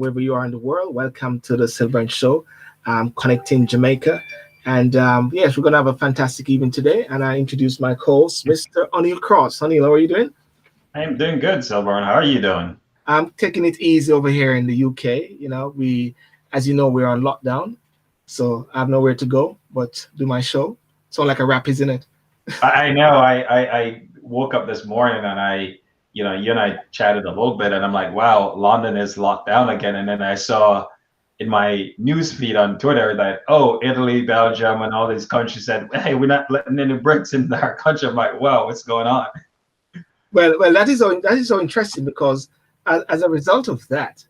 wherever you are in the world. Welcome to the Sylbourne Show, connecting Jamaica. And yes, we're going to have a fantastic evening today. And I introduce my co-host, Mr. Oneil Cross. Oneil, how are you doing? I'm doing good, Sylbourne. How are you doing? I'm taking it easy over here in the UK. You know, as you know, we're on lockdown. So I have nowhere to go but do my show. Sound like a rap, isn't it? I know. I woke up this morning and you and I chatted a little bit, and I'm like, wow, London is locked down again. And then I saw in my news feed on Twitter that, oh, Italy, Belgium, and all these countries said, hey, we're not letting any Brits into our country. I'm like, wow, what's going on? Well, that is so interesting because as a result of that,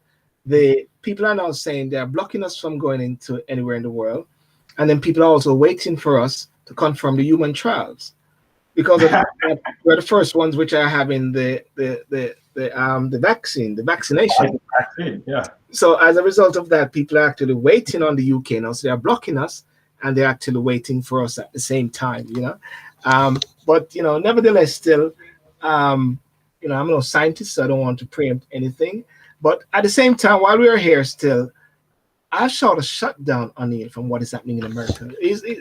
the people are now saying they are blocking us from going into anywhere in the world, and then people are also waiting for us to confirm the human trials, because we're the first ones which are having the vaccination. Yeah. So as a result of that, people are actually waiting on the UK now. So they are blocking us, and they're actually waiting for us at the same time. But nevertheless, still, I'm no scientist, so I don't want to preempt anything. But at the same time, while we are here still, I saw the shutdown, Oneil, from what is happening in America.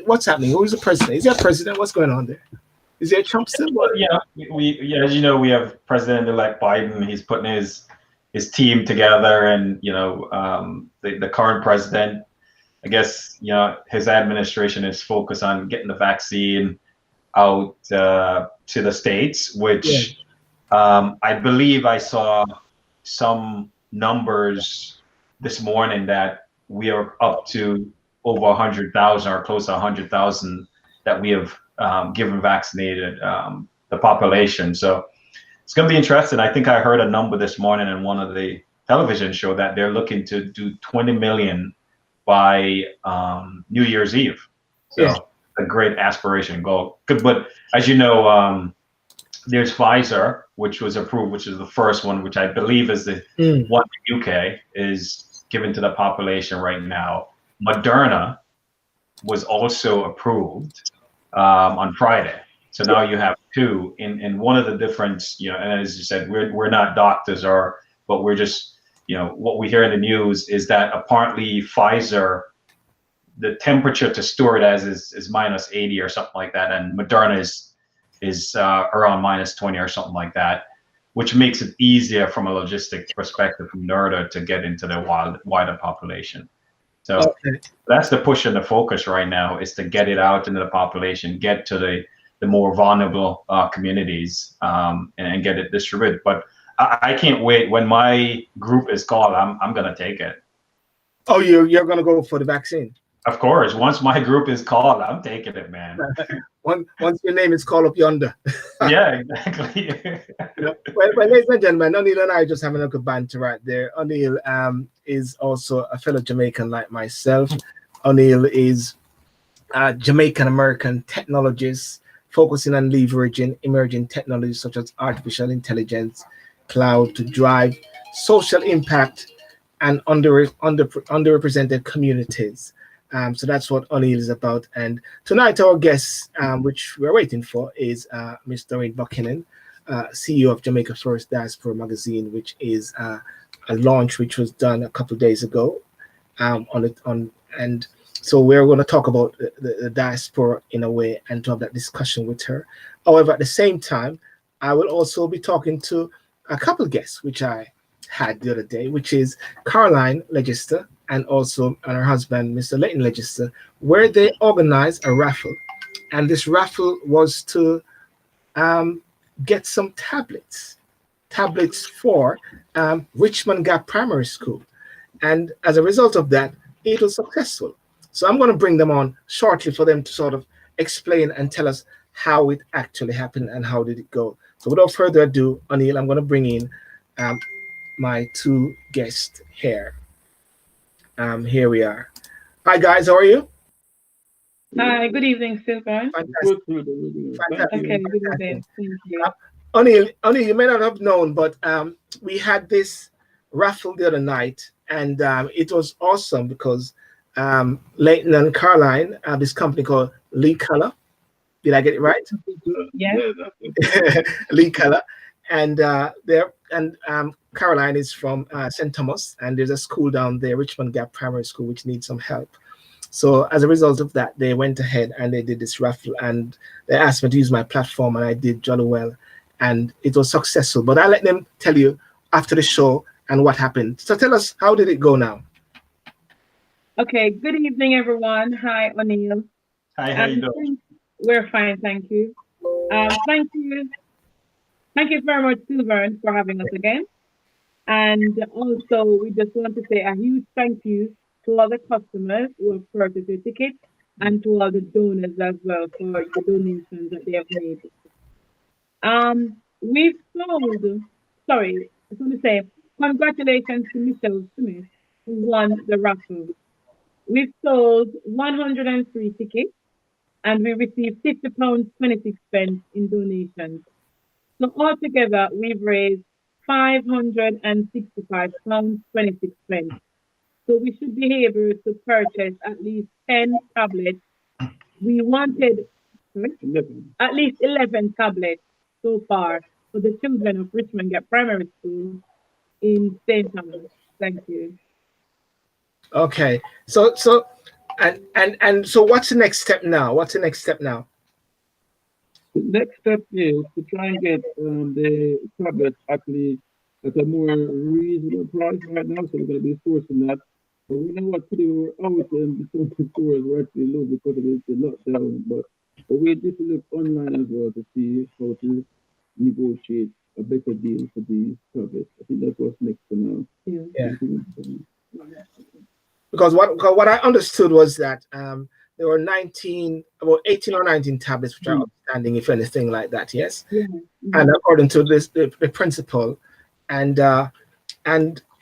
What's happening? Who is the president? Is there a president? What's going on there? Is there a Trump still? Yeah, as you know, we have President-elect Biden. He's putting his team together, and the current president, I guess, his administration is focused on getting the vaccine out to the States, which I believe I saw some numbers this morning that we are up to over 100,000 or close to 100,000 that we have given vaccinated the population. So it's going to be interesting. I think I heard a number this morning in one of the television show that they're looking to do 20 million by New Year's Eve. So a great aspiration goal. But as you know, there's Pfizer, which was approved, which is the first one, which I believe is the one in the UK is given to the population right now. Moderna was also approved on Friday. So now you have two in one of the different, and as you said, we're not doctors but we're just, what we hear in the news is that apparently Pfizer, the temperature to store it as is minus 80 or something like that. And Moderna is around minus 20 or something like that, which makes it easier from a logistic perspective from NERDA to get into the wider population. So that's the push and the focus right now, is to get it out into the population, get to the more vulnerable communities, and get it distributed. But I can't wait. When my group is called, I'm going to take it. Oh, you're going to go for the vaccine? Of course. Once my group is called, I'm taking it, man. Once your name is called up yonder. Yeah, exactly. Well, ladies and gentlemen, Oneil and I are just having a good banter right there. Oneil is also a fellow Jamaican like myself. Oneil is a Jamaican-American technologist focusing on leveraging emerging technologies such as artificial intelligence, cloud to drive social impact and underrepresented communities. So that's what Oneil is about. And tonight our guest, which we're waiting for, is Miss Doreen Buchanan, CEO of Jamaica Diaspora magazine, which is a launch which was done a couple of days ago. And so we're going to talk about the diaspora in a way and to have that discussion with her. However, at the same time, I will also be talking to a couple of guests, which I had the other day, which is Caroline Legister and her husband, Mr. Leighton Legister, where they organized a raffle. And this raffle was to get some tablets for Richmond Gap Primary School. And as a result of that, it was successful. So I'm going to bring them on shortly for them to sort of explain and tell us how it actually happened and how did it go. So without further ado, Oneil, I'm going to bring in my two guests here. Here we are. Hi guys, how are you? Hi, good evening, Sylbourne. Fantastic. Okay, good evening. Thank you. Oneil, you may not have known, but we had this raffle the other night, and it was awesome because Leighton and Caroline have this company called Lee Color. Did I get it right? Yeah. Lee Color, and Caroline is from St. Thomas, and there's a school down there, Richmond Gap Primary School, which needs some help. So as a result of that, they went ahead and they did this raffle, and they asked me to use my platform, and I did jolly well, and it was successful. But I'll let them tell you after the show and what happened. So tell us, how did it go now? Okay, good evening, everyone. Hi, Oneil. Hi, how you doing? We're fine, thank you. Thank you. Thank you very much, Sylbourne, for having us again. And also, we just want to say a huge thank you to all the customers who have purchased the tickets and to all the donors as well for the donations that they have made. We've sold, sorry, I just want to say congratulations to Michelle Smith, who won the raffle. We've sold 103 tickets and we received £50.26 in donations. So altogether, we've raised £565.26. So we should be able to purchase at least 10 tablets. We wanted at least 11 tablets so far for the children of Richmond Gap Primary School in St. Thomas. Thank you. Okay, so and so what's the next step now? What's the next step now? The next step is to try and get the tablets actually at a more reasonable price right now. So we're going to be sourcing that. But we know what to do out in the stores were actually low because of the lockdown. But we need to look online as well to see how to negotiate a better deal for these tablets. I think that's what's next for now. Yeah. Because what I understood was that there were about 18 or 19 tablets which are outstanding, if anything like that. Yes. Yeah. And according to this, the principal, and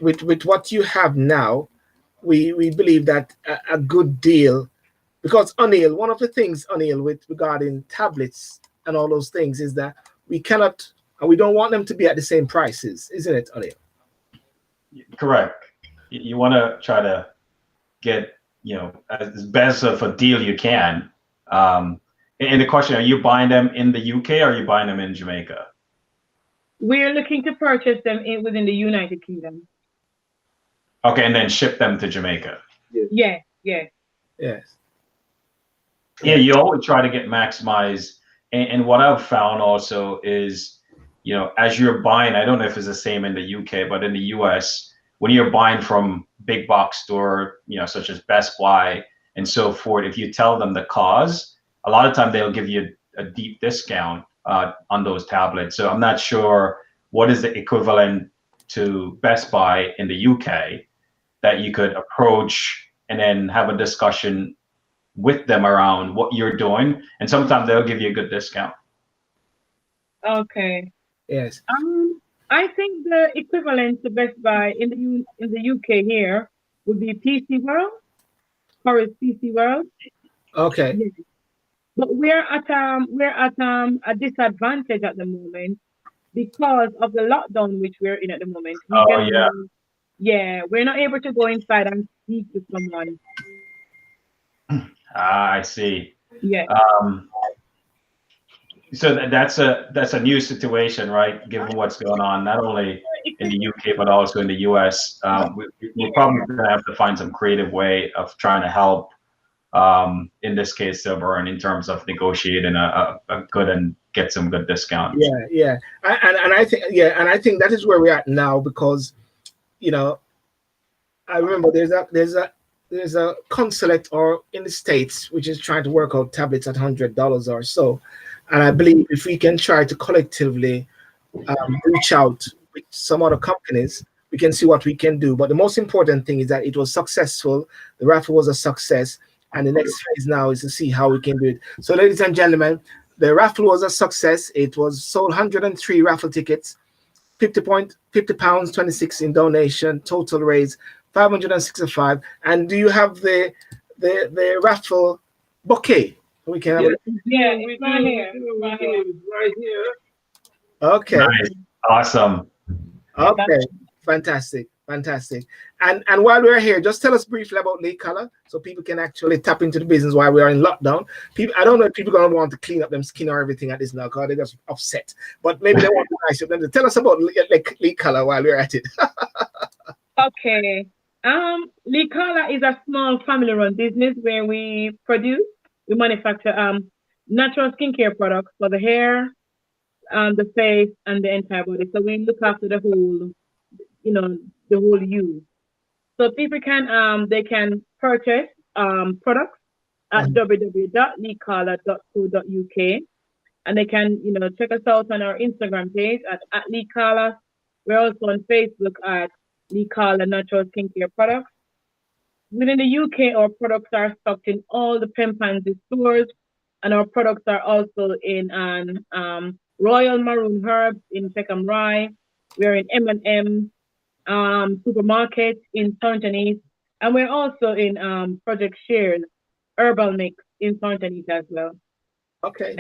with what you have now, we believe that a good deal, because Oneil, one of the things, Oneil, with regarding tablets and all those things is that we cannot, and we don't want them to be at the same prices, isn't it, Oneil? Correct. You want to try to get, as best of a deal you can. And the question, are you buying them in the UK or are you buying them in Jamaica? We're looking to purchase them within the United Kingdom. Okay, and then ship them to Jamaica. Yeah. Yes. Yeah, you always try to get maximized. And what I've found also is, as you're buying, I don't know if it's the same in the UK, but in the US, when you're buying from big box store, such as Best Buy and so forth, if you tell them the cause, a lot of time they'll give you a deep discount on those tablets. So I'm not sure what is the equivalent to Best Buy in the UK that you could approach and then have a discussion with them around what you're doing. And sometimes they'll give you a good discount. Okay. Yes. I think the equivalent to Best Buy in the UK here would be PC World, Parish PC World. Okay. Yes. But we're at a disadvantage at the moment because of the lockdown which we're in at the moment. We're not able to go inside and speak to someone. I see. Yeah. So that's a new situation, right? Given what's going on, not only in the UK but also in the US. We're probably going to have to find some creative way of trying to help. In this case, Sylbourne, in terms of negotiating a good and get some good discounts. Yeah. And I think that is where we're at now, because I remember there's a consulate or in the States which is trying to work out tablets at $100 or so, and I believe if we can try to collectively reach out with some other companies, we can see what we can do. But the most important thing is that it was successful. The raffle was a success, and the next phase now is to see how we can do it. So, ladies and gentlemen, the raffle was a success. It was sold 103 raffle tickets, £50.26 in donation, total raise 565. And do you have the raffle bouquet? We can have it's right here. Right here. Okay. Nice. Awesome. Okay. Fantastic. Fantastic. And while we're here, just tell us briefly about Lee Color so people can actually tap into the business while we are in lockdown. People, I don't know if people are going to want to clean up them skin or everything at this now because they're just upset. But maybe they want to nice up them. Tell us about Lee Color while we're at it. Okay. Lee Color is a small family-run business where we manufacture natural skincare products for the hair, the face, and the entire body. So we look after the whole, the whole you. So people can they can purchase products at www.leecolor.co.uk, and they can check us out on our Instagram page at Lee Color. We're also on Facebook at Lee Color Natural Skincare Products. Within the UK, our products are stocked in all the Pempanzi stores, and our products are also in Royal Maroon Herbs in Peckham Rye. We're in M&M supermarket in Thornton East, and we're also in Project Shared Herbal Mix in Thornton East as well. Okay,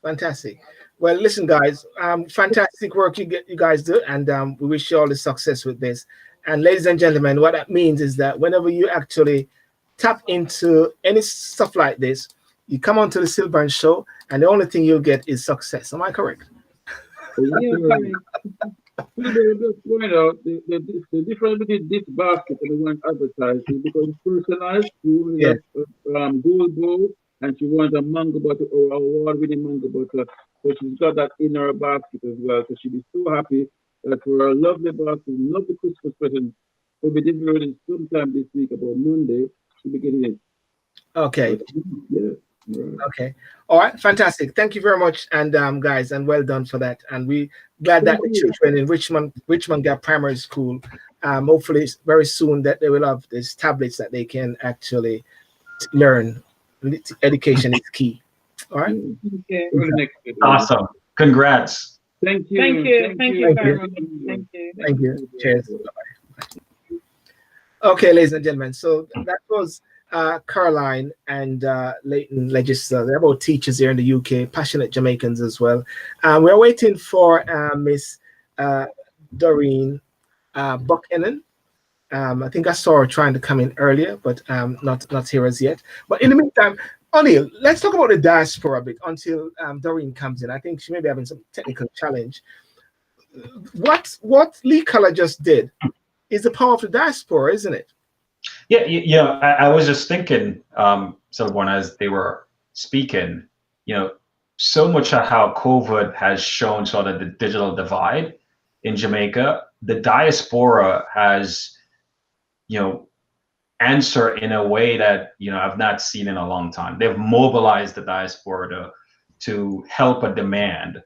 fantastic. Well, listen, guys, fantastic work you guys do, and we wish you all the success with this. And ladies and gentlemen, what that means is that whenever you actually tap into any stuff like this, you come onto the Sylbourne show, and the only thing you'll get is success. Am I correct? You're correct. Just point out the difference between this basket and the one advertised is because it's personalized. You Yes. Gold bowl, and she wants a mango butter or award-winning mango butter. So she's got that in her basket as well. So she'll be so happy that for her lovely basket, lovely Christmas present, will be delivered sometime this week, about Monday. She'll be getting it. Okay. Yeah. Right. Okay. All right. Fantastic. Thank you very much, and guys, and well done for that. And we glad that the children in Richmond Gap Primary School, hopefully very soon that they will have these tablets that they can actually learn. Education is key. All right. Okay. Awesome. Congrats. Thank you. Thank you very much. Thank you. Thank you. Cheers. Bye-bye. Okay, ladies and gentlemen. So that was Caroline and Leighton Legislator. They're both teachers here in the UK, passionate Jamaicans as well. We're waiting for Miss Doreen Buchanan. I think I saw her trying to come in earlier, but not here as yet. But in the meantime, Oneil, let's talk about the diaspora a bit until Doreen comes in. I think she may be having some technical challenge. What Lee Color just did is the power of the diaspora, isn't it? Yeah, I was just thinking, Sylbourne, as they were speaking, so much of how COVID has shown sort of the digital divide in Jamaica, the diaspora has, answered in a way that, I've not seen in a long time. They've mobilized the diaspora to help a demand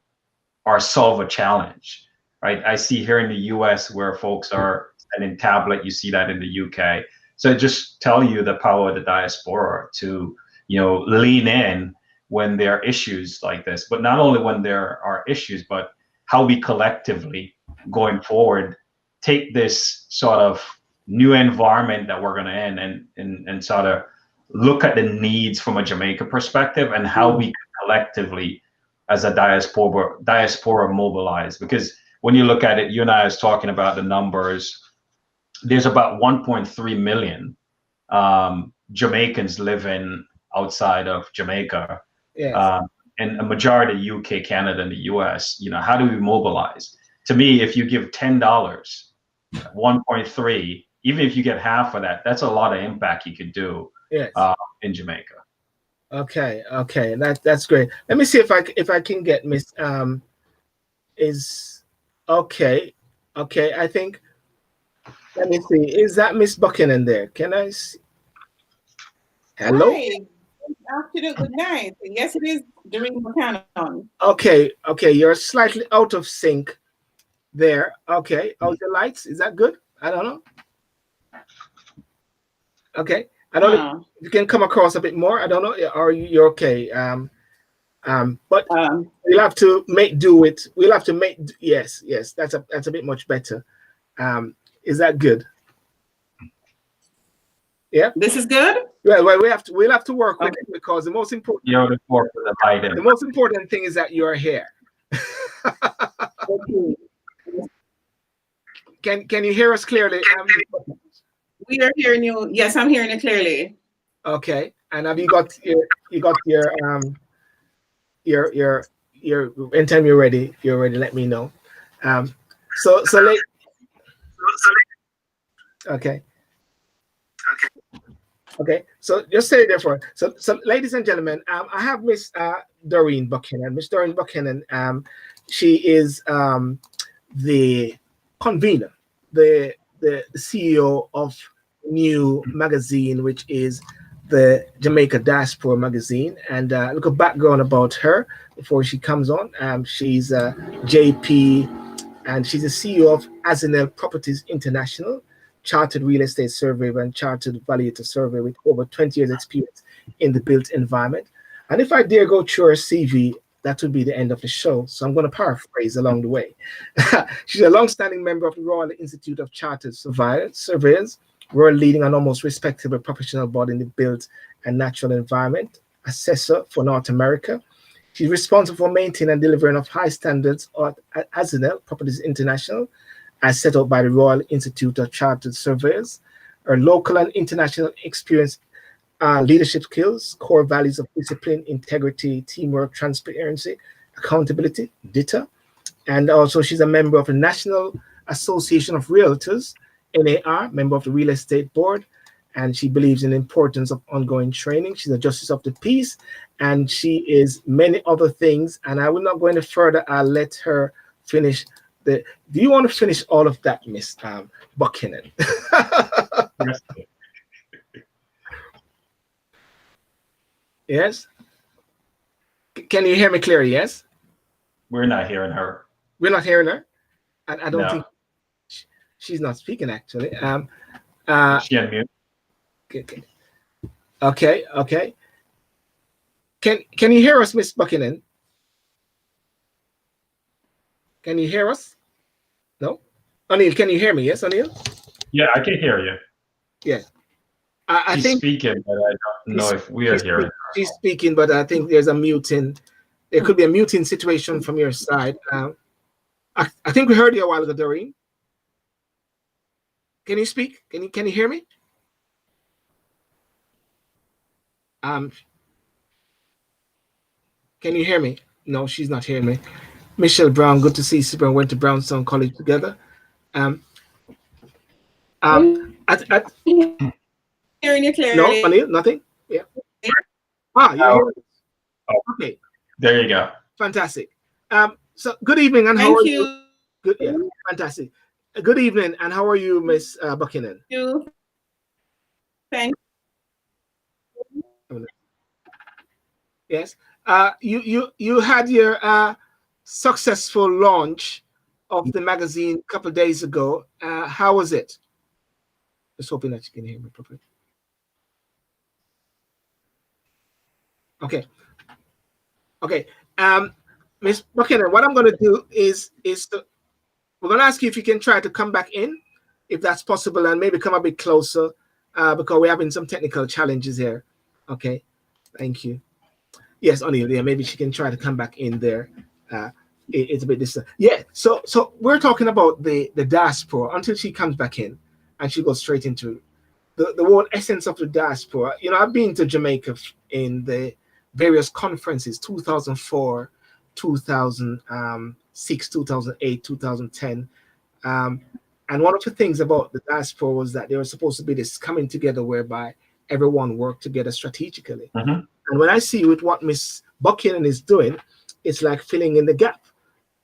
or solve a challenge, right? I see here in the US where folks are sending tablet, you see that in the UK. So just tell you the power of the diaspora to, lean in when there are issues like this, but not only when there are issues, but how we collectively going forward take this sort of new environment that we're going to end and sort of look at the needs from a Jamaica perspective and how we collectively as a diaspora mobilize. Because when you look at it, you and I was talking about the numbers, there's about 1.3 million Jamaicans living outside of Jamaica. Yes. And a majority UK, Canada, and the US. How do we mobilize? To me, if you give $10, 1.3, even if you get half of that, that's a lot of impact you could do. Yes. In Jamaica. Okay, that's great. Let me see if I can get Miss is okay. I think. Let me see. Is that Miss Buchanan there? Can I see? Hello. Hi. Good afternoon. Good night. Yes, it is Doreen Buchanan. Okay. You're slightly out of sync there. Okay. How's the lights? Is that good? I don't know. Okay. I don't know if you can come across a bit more. I don't know. Are you're okay? But we'll have to make do with. We'll have to make. Yes. That's a bit much better. Is that good? Yeah. This is good. Well, we'll have to work with it because the most important. The most important thing is that you're here. can you hear us clearly? We are hearing you. Yes, I'm hearing it clearly. Okay. And have you got your anytime you're ready, if you're ready, let me know. Okay. Okay, so just say it therefore. So ladies and gentlemen, I have Miss Doreen Buchanan. Miss Doreen Buchanan, she is the convener, the CEO of new magazine, which is the Jamaica Diaspora magazine. And a little background about her before she comes on. She's JP, and she's the CEO of Oneil Properties International, chartered real estate surveyor and chartered valuator surveyor with over 20 years experience in the built environment. And if I dare go through her CV, that would be the end of the show. So I'm going to paraphrase along the way. She's a long-standing member of the Royal Institute of Chartered Surveyors, world leading and almost respectable professional body in the built and natural environment, assessor for North America. She's responsible for maintaining and delivering of high standards at Oneil Properties International, as set out by the Royal Institute of Chartered Surveyors. Her local and international experience, leadership skills, core values of discipline, integrity, teamwork, transparency, accountability, DITA. And also she's a member of the National Association of Realtors, NAR, member of the Real Estate Board, and she believes in the importance of ongoing training. She's a Justice of the Peace, and she is many other things. And I will not go any further. I'll let her finish. Do you want to finish all of that, Miss Buchanan? Yes. Can you hear me clearly? Yes. We're not hearing her. We're not hearing her. I don't think she's not speaking actually. She unmute. Okay. Can you hear us, Miss Buchanan? Can you hear us? No? Oneil, can you hear me? Yes, Oneil? Yeah, I can hear you. Yeah. I She's think speaking, but I don't know if we are hearing her. She's speaking, but I think there's a muting. There could be a muting situation from your side. I think we heard you a while ago, Doreen. Can you speak? Can you hear me? Can you hear me? No, she's not hearing me. Michelle Brown, good to see you. Sylbourne went to Brownstown College together. Hearing you clearly. No, Oneil, nothing. Yeah. You're hearing. Okay. There you go. Fantastic. So good evening, and how are you? Good. Yeah. Fantastic. Good evening, and how are you, Miss Buchanan? Thank you. Yes. You had your successful launch of the magazine a couple of days ago. How was it? Just hoping that you can hear me properly. Okay. Miss Buchanan, what I'm going to do is we're going to ask you if you can try to come back in, if that's possible, and maybe come a bit closer, because we're having some technical challenges here. Okay. Thank you. Yes, Oneil, yeah, maybe she can try to come back in there. It's a bit distant. Yeah, so we're talking about the diaspora until she comes back in, and she goes straight into the whole essence of the diaspora. You know, I've been to Jamaica in the various conferences, 2004, 2006, 2008, 2010. And one of the things about the diaspora was that there was supposed to be this coming together whereby everyone worked together strategically. Mm-hmm. And when I see with what Miss Buchanan is doing, it's like filling in the gap.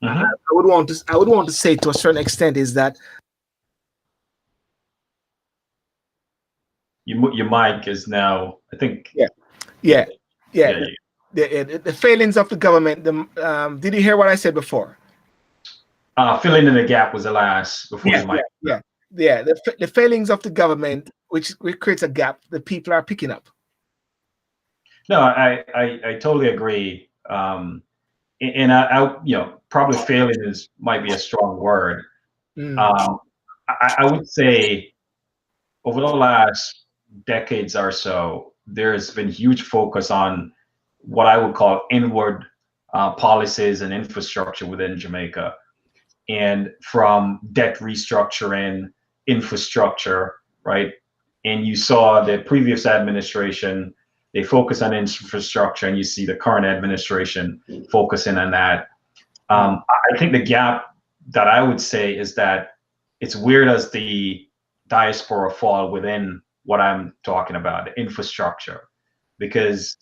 Mm-hmm. I would want to say to a certain extent is that your mic is now, I think. Yeah. The failings of the government. Did you hear what I said before? Filling in the gap was the last before the mic. Yeah. The failings of the government, which creates a gap that people are picking up. No, I totally agree. And I probably failing might be a strong word. I would say over the last decades or so, there's been huge focus on what I would call inward policies and infrastructure within Jamaica. and from debt restructuring, infrastructure, right? And you saw the previous administration, they focus on infrastructure, and you see the current administration focusing on that. I think the gap that I would say is that it's weird as the diaspora fall within what I'm talking about, the infrastructure, because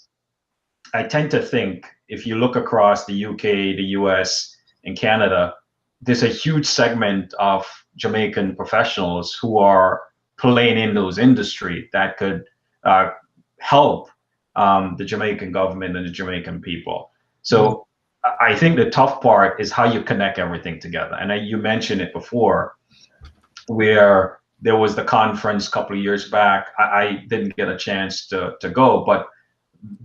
I tend to think if you look across the UK, the US, and Canada, there's a huge segment of Jamaican professionals who are playing in those industries that could help the Jamaican government and the Jamaican people. So I think the tough part is how you connect everything together. And you mentioned it before, where there was the conference a couple of years back. I didn't get a chance to go, but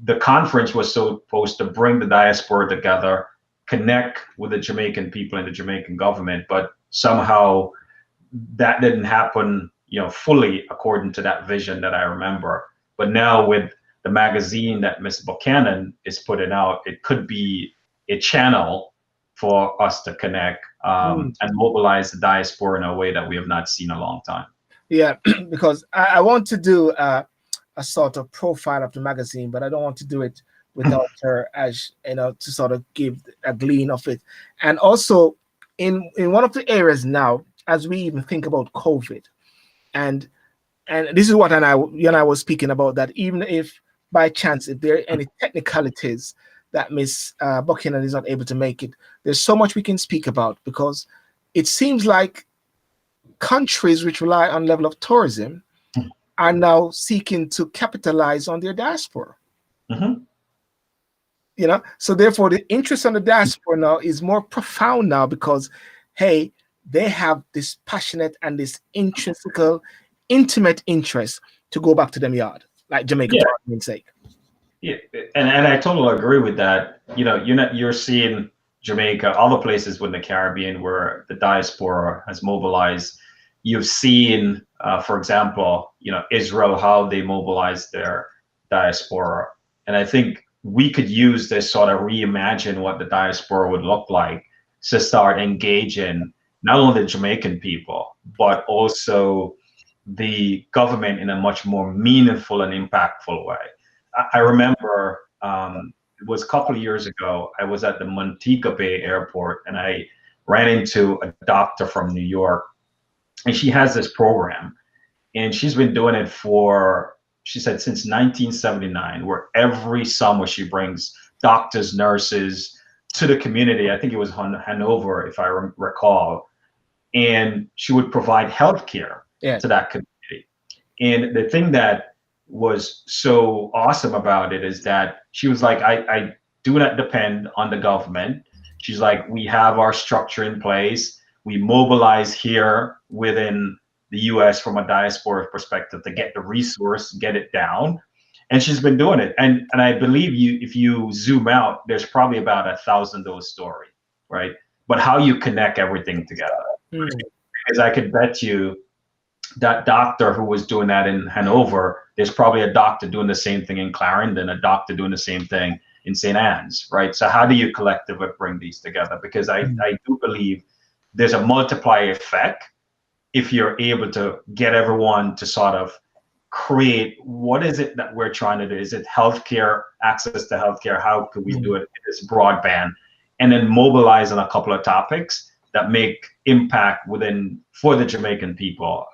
the conference was supposed to bring the diaspora together, connect with the Jamaican people and the Jamaican government, but somehow that didn't happen, fully according to that vision that I remember. But now with the magazine that Ms. Buchanan is putting out, it could be a channel for us to connect and mobilize the diaspora in a way that we have not seen in a long time. Yeah, because I want to do a sort of profile of the magazine, but I don't want to do it without her, as to sort of give a glean of it. And also in one of the areas now, as we even think about COVID, and this is what you and I was speaking about, that even if by chance, if there are any technicalities that Miss Buchanan is not able to make it, there's so much we can speak about, because it seems like countries which rely on level of tourism are now seeking to capitalize on their diaspora. So therefore the interest on the diaspora now is more profound now, because hey, they have this passionate and this intrinsical, intimate interest to go back to them yard, like Jamaica, for argument's sake. Yeah, and I totally agree with that. You're seeing Jamaica, other places within the Caribbean where the diaspora has mobilized. You've seen, for example, Israel, how they mobilized their diaspora. And I think we could use this sort of reimagine what the diaspora would look like to start engaging not only the Jamaican people, but also the government in a much more meaningful and impactful way. I remember it was a couple of years ago, I was at the Montego Bay airport and I ran into a doctor from New York, and she has this program, and she's been doing it for, she said, since 1979, where every summer she brings doctors, nurses to the community. I think it was Hanover, if I recall, and she would provide healthcare to that community. And the thing that was so awesome about it is that she was like, I do not depend on the government. She's like, we have our structure in place. We mobilize here within the US from a diaspora perspective to get the resource, get it down. And she's been doing it. And I believe if you zoom out, there's probably about 1,000 those stories, right? But how you connect everything together. Because I could bet you that doctor who was doing that in Hanover, there's probably a doctor doing the same thing in Clarendon, a doctor doing the same thing in St. Anne's, right? So how do you collectively bring these together? Because I do believe there's a multiplier effect if you're able to get everyone to sort of create, what is it that we're trying to do? Is it healthcare, access to healthcare? How could we do it? It's broadband, and then mobilize on a couple of topics that make impact for the Jamaican people,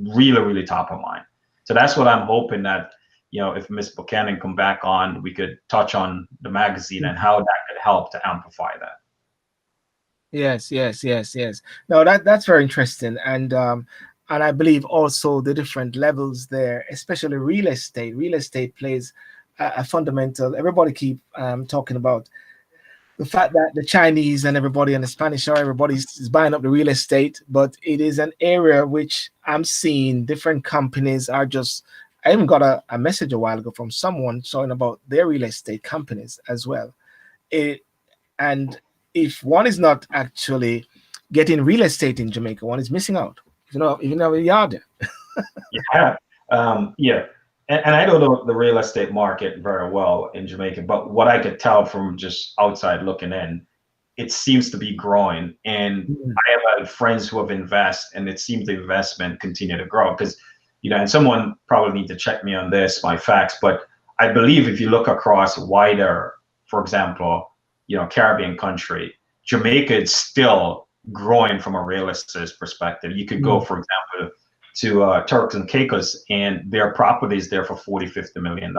really, really top of mind. So that's what I'm hoping that, if Ms. Buchanan come back on, we could touch on the magazine and how that could help to amplify that. Yes. No, that's very interesting. And I believe also the different levels there, especially real estate. Real estate plays a fundamental, everybody keep talking about the fact that the Chinese and everybody and the Spanish, everybody's buying up the real estate, but it is an area which I'm seeing different companies are just, I even got a message a while ago from someone talking about their real estate companies as well. And if one is not actually getting real estate in Jamaica, one is missing out. Even though we are there. Yeah. And I don't know the real estate market very well in Jamaica, but what I could tell from just outside looking in, it seems to be growing. And I have had friends who have invested, and it seems the investment continue to grow because, and someone probably need to check me on this, my facts, but I believe if you look across wider, for example, Caribbean country, Jamaica is still growing from a real estate perspective. You could go, for example, to Turks and Caicos, and their properties there for $40–50 million.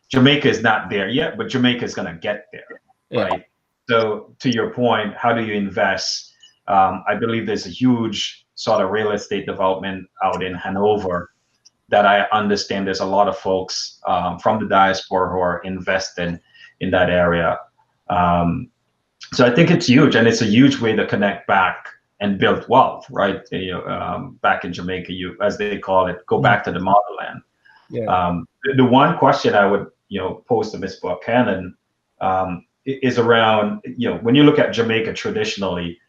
Jamaica is not there yet, but Jamaica is going to get there, right? So to your point, how do you invest? I believe there's a huge sort of real estate development out in Hanover that I understand there's a lot of folks from the diaspora who are invested in that area. So I think it's huge, and it's a huge way to connect back and build wealth, right? Back in Jamaica, as they call it, go back to the motherland. The one question I would pose to Ms. Buchanan is around, when you look at Jamaica traditionally,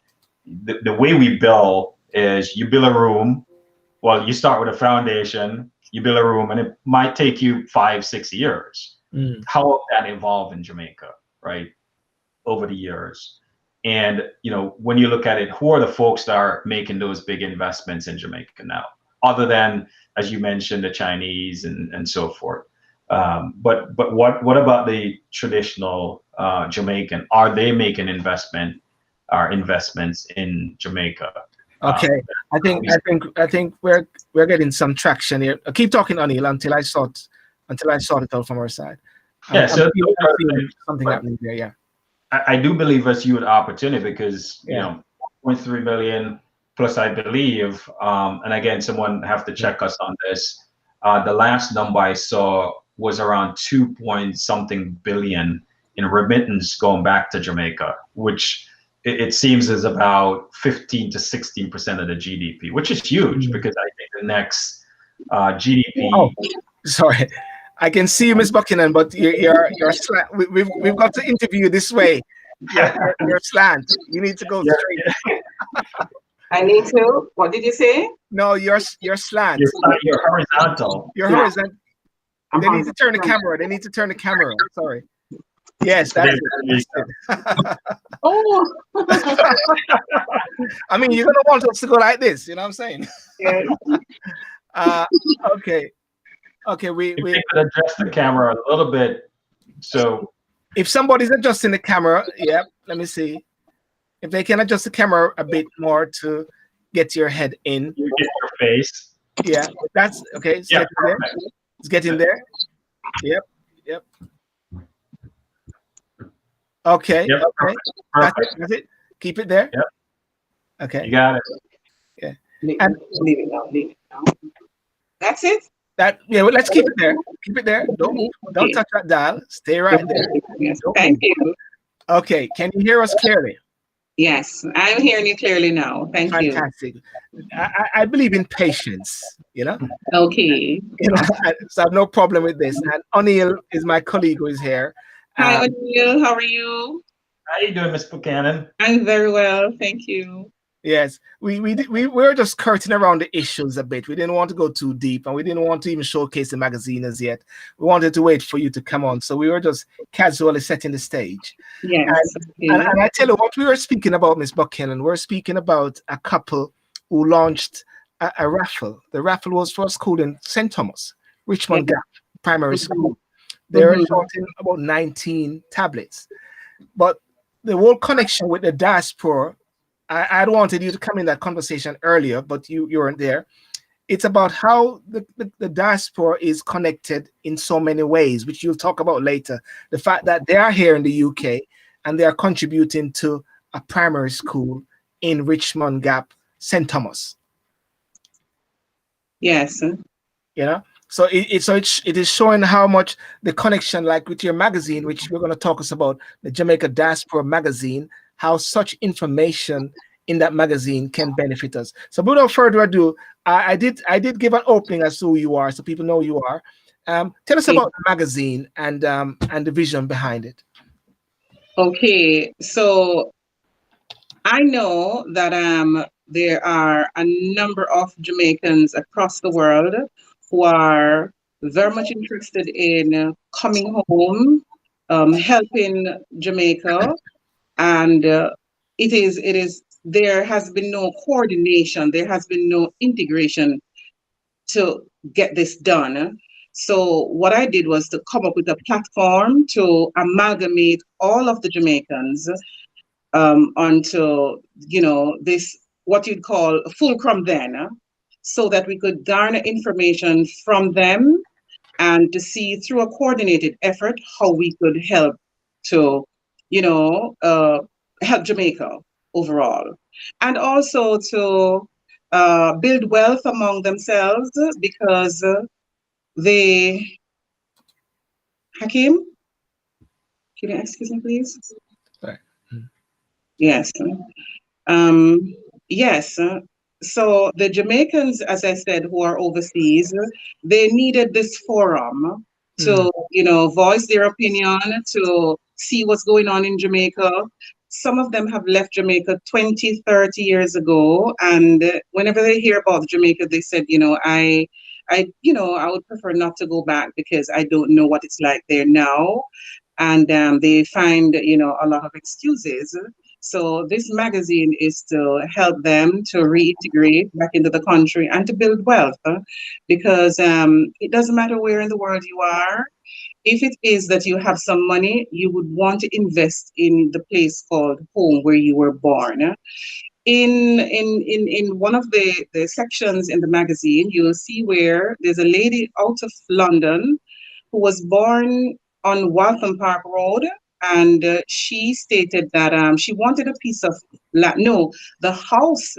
the way we build is you build a room. Well, you start with a foundation, you build a room, and it might take you 5–6 years. How will that evolve in Jamaica, right, over the years? And, when you look at it, who are the folks that are making those big investments in Jamaica now, other than, as you mentioned, the Chinese and so forth? But what about the traditional Jamaican? Are they making investments in Jamaica? Okay, I think we're getting some traction here. Keep talking, Oneil, until I sort it out from our side. Yeah, so I'm feeling something happening there. Yeah, I do believe it's a huge opportunity because 1.3 million plus, I believe, and again, someone have to check us on this. The last number I saw was around 2-point-something billion in remittance going back to Jamaica, which it seems is about 15 to 16% of the GDP, which is huge because I think the next GDP. Oh, sorry, I can see you, Ms. Buchanan, but you're slant. We've got to interview you this way. You're slant. You need to go straight. I need to. What did you say? No, you're slant. You're horizontal. You're horizontal. They need to turn the camera. They need to turn the camera. Sorry. Yes, that's it. Oh. I mean, you're gonna want us to go like this. You know what I'm saying? Yes. Okay. We could adjust the camera a little bit. So if somebody's adjusting the camera, let me see. If they can adjust the camera a bit more to get your head in. You get your face. Yeah, that's okay. It's getting there. Yep. Okay. Yep. Okay. That's it. Keep it there. Yep. Okay. You got it. Yeah. Leave it now. That's it. Well, let's keep it there. Keep it there. Don't touch that dial. Stay right there. Yes. Thank you. Okay. Can you hear us clearly? Yes, I'm hearing you clearly now. Thank you. Fantastic. I believe in patience, Okay. So I have no problem with this. And Oneil is my colleague who is here. Hi, Oneil. How are you? How you doing, Ms. Buchanan? I'm very well. Thank you. Yes, we were just skirting around the issues a bit. We didn't want to go too deep, and we didn't want to even showcase the magazine as yet. We wanted to wait for you to come on, so we were just casually setting the stage. Yes. And I tell you what we were speaking about, Ms. Buchanan. We're speaking about a couple who launched a raffle. The raffle was for a school in St. Thomas, Richmond Gap Primary School. They were shorting about 19 tablets, but the whole connection with the diaspora. I wanted you to come in that conversation earlier, but you weren't there. It's about how the diaspora is connected in so many ways, which you'll talk about later. The fact that they are here in the UK and they are contributing to a primary school in Richmond Gap, St. Thomas. Yes. So it is showing how much the connection, like with your magazine, which we're going to talk about, the Jamaica Diaspora magazine, how such information in that magazine can benefit us. So without further ado, I did give an opening as to who you are, so people know who you are. Tell us about the magazine and the vision behind it. Okay, so I know that there are a number of Jamaicans across the world who are very much interested in coming home, helping Jamaica, And there has been no coordination, there has been no integration to get this done. So what I did was to come up with a platform to amalgamate all of the Jamaicans onto, this, what you'd call fulcrum then, so that we could garner information from them and to see through a coordinated effort how we could help to, help Jamaica overall. And also to build wealth among themselves, because Hakeem, can you excuse me, please? Right. Yes. Yes. So the Jamaicans, as I said, who are overseas, they needed this forum to, voice their opinion, to see what's going on in Jamaica. Some of them have left Jamaica 20, 30 years ago. And whenever they hear about Jamaica, they said, I would prefer not to go back because I don't know what it's like there now. And they find, a lot of excuses. So this magazine is to help them to reintegrate back into the country and to build wealth, because it doesn't matter where in the world you are. If it is that you have some money, you would want to invest in the place called home where you were born. In one of the sections in the magazine, you'll see where there's a lady out of London who was born on Waltham Park Road, and she stated that she wanted a piece of land. No, the house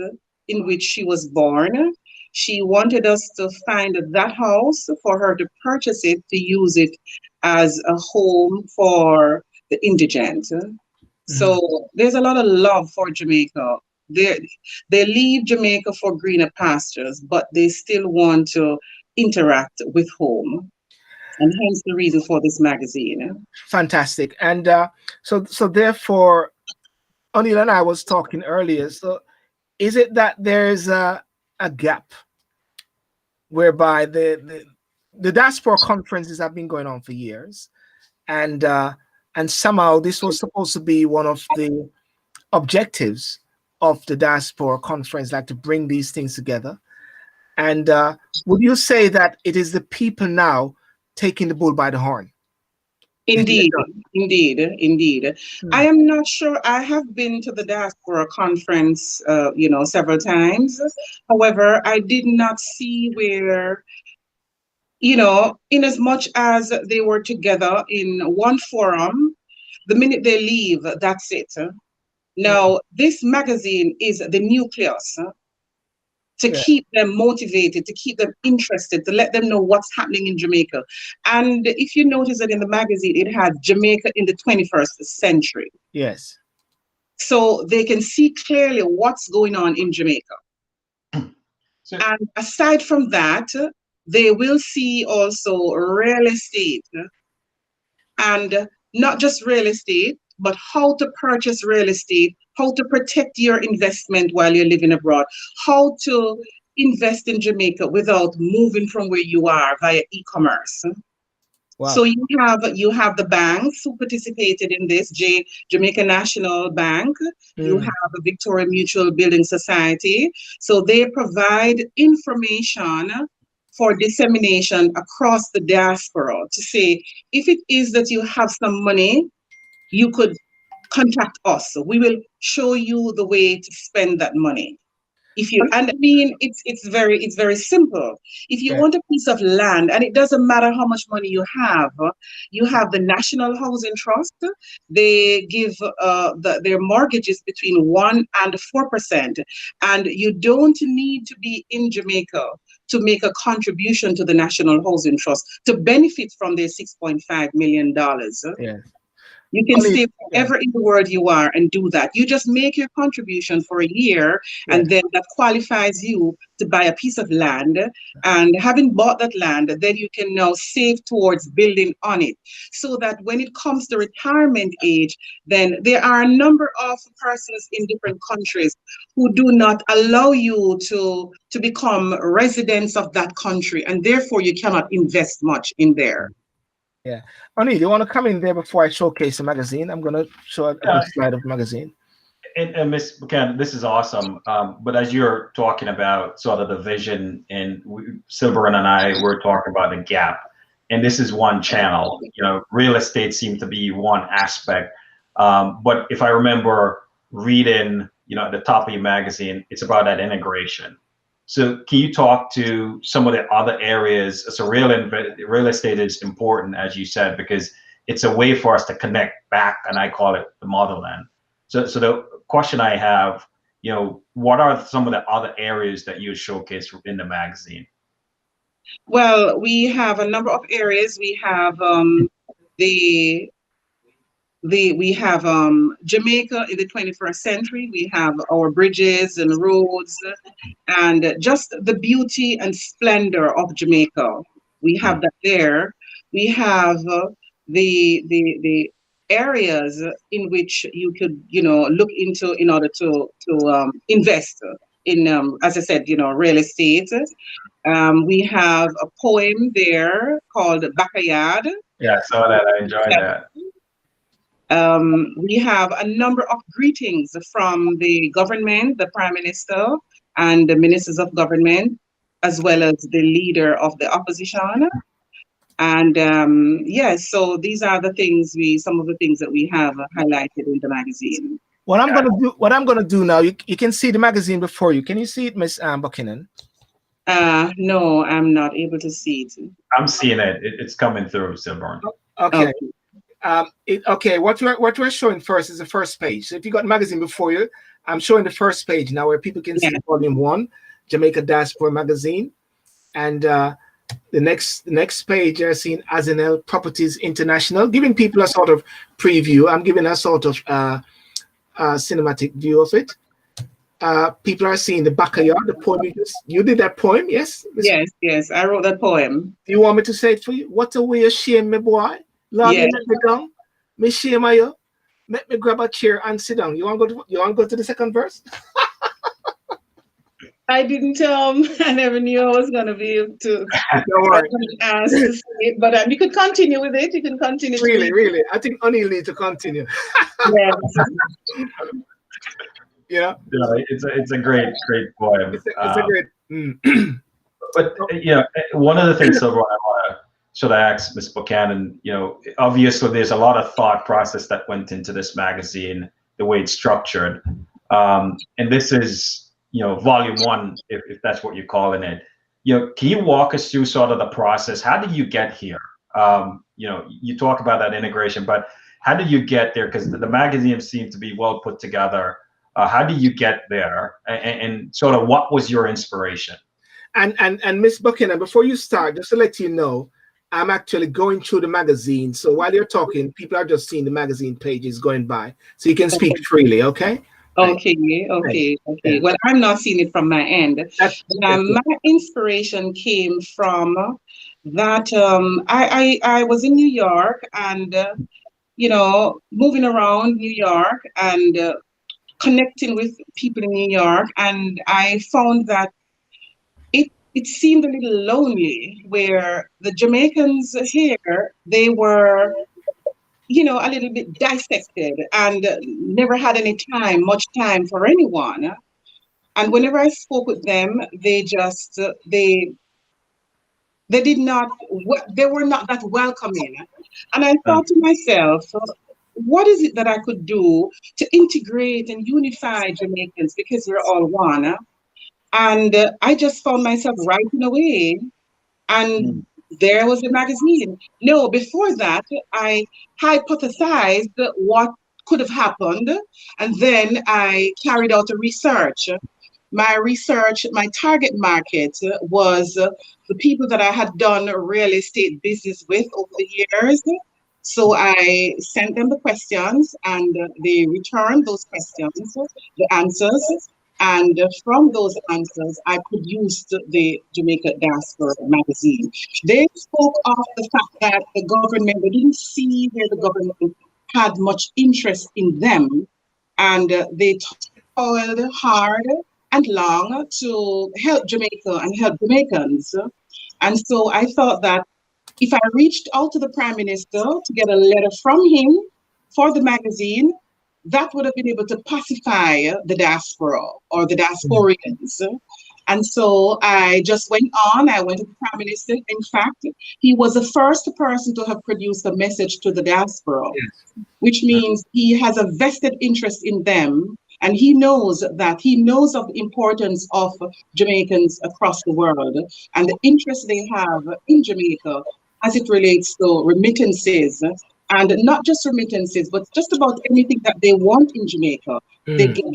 in which she was born, she wanted us to find that house for her to purchase it, to use it as a home for the indigent. So there's a lot of love for Jamaica. They leave Jamaica for greener pastures, but they still want to interact with home. And hence the reason for this magazine. Fantastic. And so therefore, Oneil and I was talking earlier. So is it that there's a gap whereby the diaspora conferences have been going on for years, and somehow this was supposed to be one of the objectives of the diaspora conference, like to bring these things together? And would you say that it is the people now taking the bull by the horn? Indeed. I am not sure. I have been to the diaspora conference, several times. However, I did not see where, in as much as they were together in one forum, the minute they leave, that's it. Now, this magazine is the nucleus to keep them motivated, to keep them interested, to let them know what's happening in Jamaica. And if you notice that in the magazine, it has Jamaica in the 21st century. Yes. So they can see clearly what's going on in Jamaica. And aside from that, they will see also real estate. And not just real estate, but how to purchase real estate, how to protect your investment while you're living abroad, how to invest in Jamaica without moving from where you are via e-commerce. Wow. So you have the banks who participated in this, Jamaica National Bank, you have the Victoria Mutual Building Society. So they provide information for dissemination across the diaspora to say, if it is that you have some money, you could contact us. We will show you the way to spend that money. It's very simple. If you want a piece of land, and it doesn't matter how much money you have the National Housing Trust. They give their mortgages between 1% and 4%, and you don't need to be in Jamaica to make a contribution to the National Housing Trust to benefit from their $6.5 million. Yeah. You can stay wherever in the world you are and do that. You just make your contribution for a year, and then that qualifies you to buy a piece of land. And having bought that land, then you can now save towards building on it. So that when it comes to retirement age, then there are a number of persons in different countries who do not allow you to become residents of that country, and therefore you cannot invest much in there. Yeah. Oneil, you want to come in there before I showcase the magazine? I'm going to show a quick slide of the magazine. And Ms. Buchanan, this is awesome. But as you're talking about sort of the vision, and Sylbourne and I were talking about the gap, and this is one channel. You know, real estate seemed to be one aspect. But if I remember reading, you know, at the top of your magazine, it's about that integration. So can you talk to some of the other areas? So real estate is important, as you said, because it's a way for us to connect back, and I call it the motherland. So the question I have, you know, what are some of the other areas that you showcase in the magazine? Well, we have a number of areas. We have we have Jamaica in the 21st century. We have our bridges and roads, and just the beauty and splendor of Jamaica. We have that there. We have the areas in which you could, you know, look into in order to invest in, as I said, you know, real estate. We have a poem there called Backyard. Yeah, I saw that. I enjoyed that. We have a number of greetings from the government, the Prime Minister, and the ministers of government, as well as the leader of the opposition. And yes, so these are the things some of the things that we have highlighted in the magazine. What I'm gonna do now, you can see the magazine before you. Can you see it, Miss Buchanan? No, I'm not able to see it. I'm seeing it. It's coming through, Sylbourne. Okay. Okay. What we're showing first is the first page. So if you got the magazine before you, I'm showing the first page now, where people can see Volume 1, Jamaica Diaspora magazine, and the next page you're seeing Oneil Properties International, giving people a sort of preview. I'm giving a sort of cinematic view of it. People are seeing the Backyard, the poem you did that poem, yes? Yes, I wrote that poem. Do you want me to say it for you? What a way of shame, me boy. Lord, yes. Let me down. Me shame you. Let me grab a chair and sit down. You want to go to the second verse? I didn't I never knew I was going to be able to ask to say it, but you could continue with it. You can continue. Really. I think Oneil needs to continue. Yes. Yeah. It's a great poem. It's a great. But yeah, one of the things, Sylbourne, I want to sort of ask Ms. Buchanan, you know, obviously there's a lot of thought process that went into this magazine, the way it's structured. And this is, you know, Volume 1, if that's what you're calling it. You know, can you walk us through sort of the process? How did you get here? You know, you talk about that integration, but how did you get there? Because the magazine seems to be well put together. How did you get there? And sort of what was your inspiration? And Miss Buchanan, before you start, just to let you know, I'm actually going through the magazine. So while you're talking, people are just seeing the magazine pages going by. So you can speak freely, okay? Okay. Yeah. Well, I'm not seeing it from my end. My inspiration came from that I was in New York and, you know, moving around New York and connecting with people in New York. And I found that it seemed a little lonely, where the Jamaicans here, they were, you know, a little bit dissected and never had much time for anyone. And whenever I spoke with them, they were not that welcoming. And I thought to myself, what is it that I could do to integrate and unify Jamaicans, because we're all one? And I just found myself writing away, and there was the magazine. No, before that, I hypothesized what could have happened, and then I carried out a research. My target market was the people that I had done real estate business with over the years. So I sent them the questions, and they returned those questions, the answers. And from those answers, I produced the Jamaica Diaspora magazine. They spoke of the fact that the government, they didn't see where the government had much interest in them. And they toiled hard and long to help Jamaica and help Jamaicans. And so I thought that if I reached out to the Prime Minister to get a letter from him for the magazine, that would have been able to pacify the diaspora or the diasporians. And so I just went on. I went to the Prime Minister. In fact, he was the first person to have produced a message to the diaspora, which means he has a vested interest in them. And he knows of the importance of Jamaicans across the world and the interest they have in Jamaica as it relates to remittances, and not just remittances, but just about anything that they want in Jamaica, they get.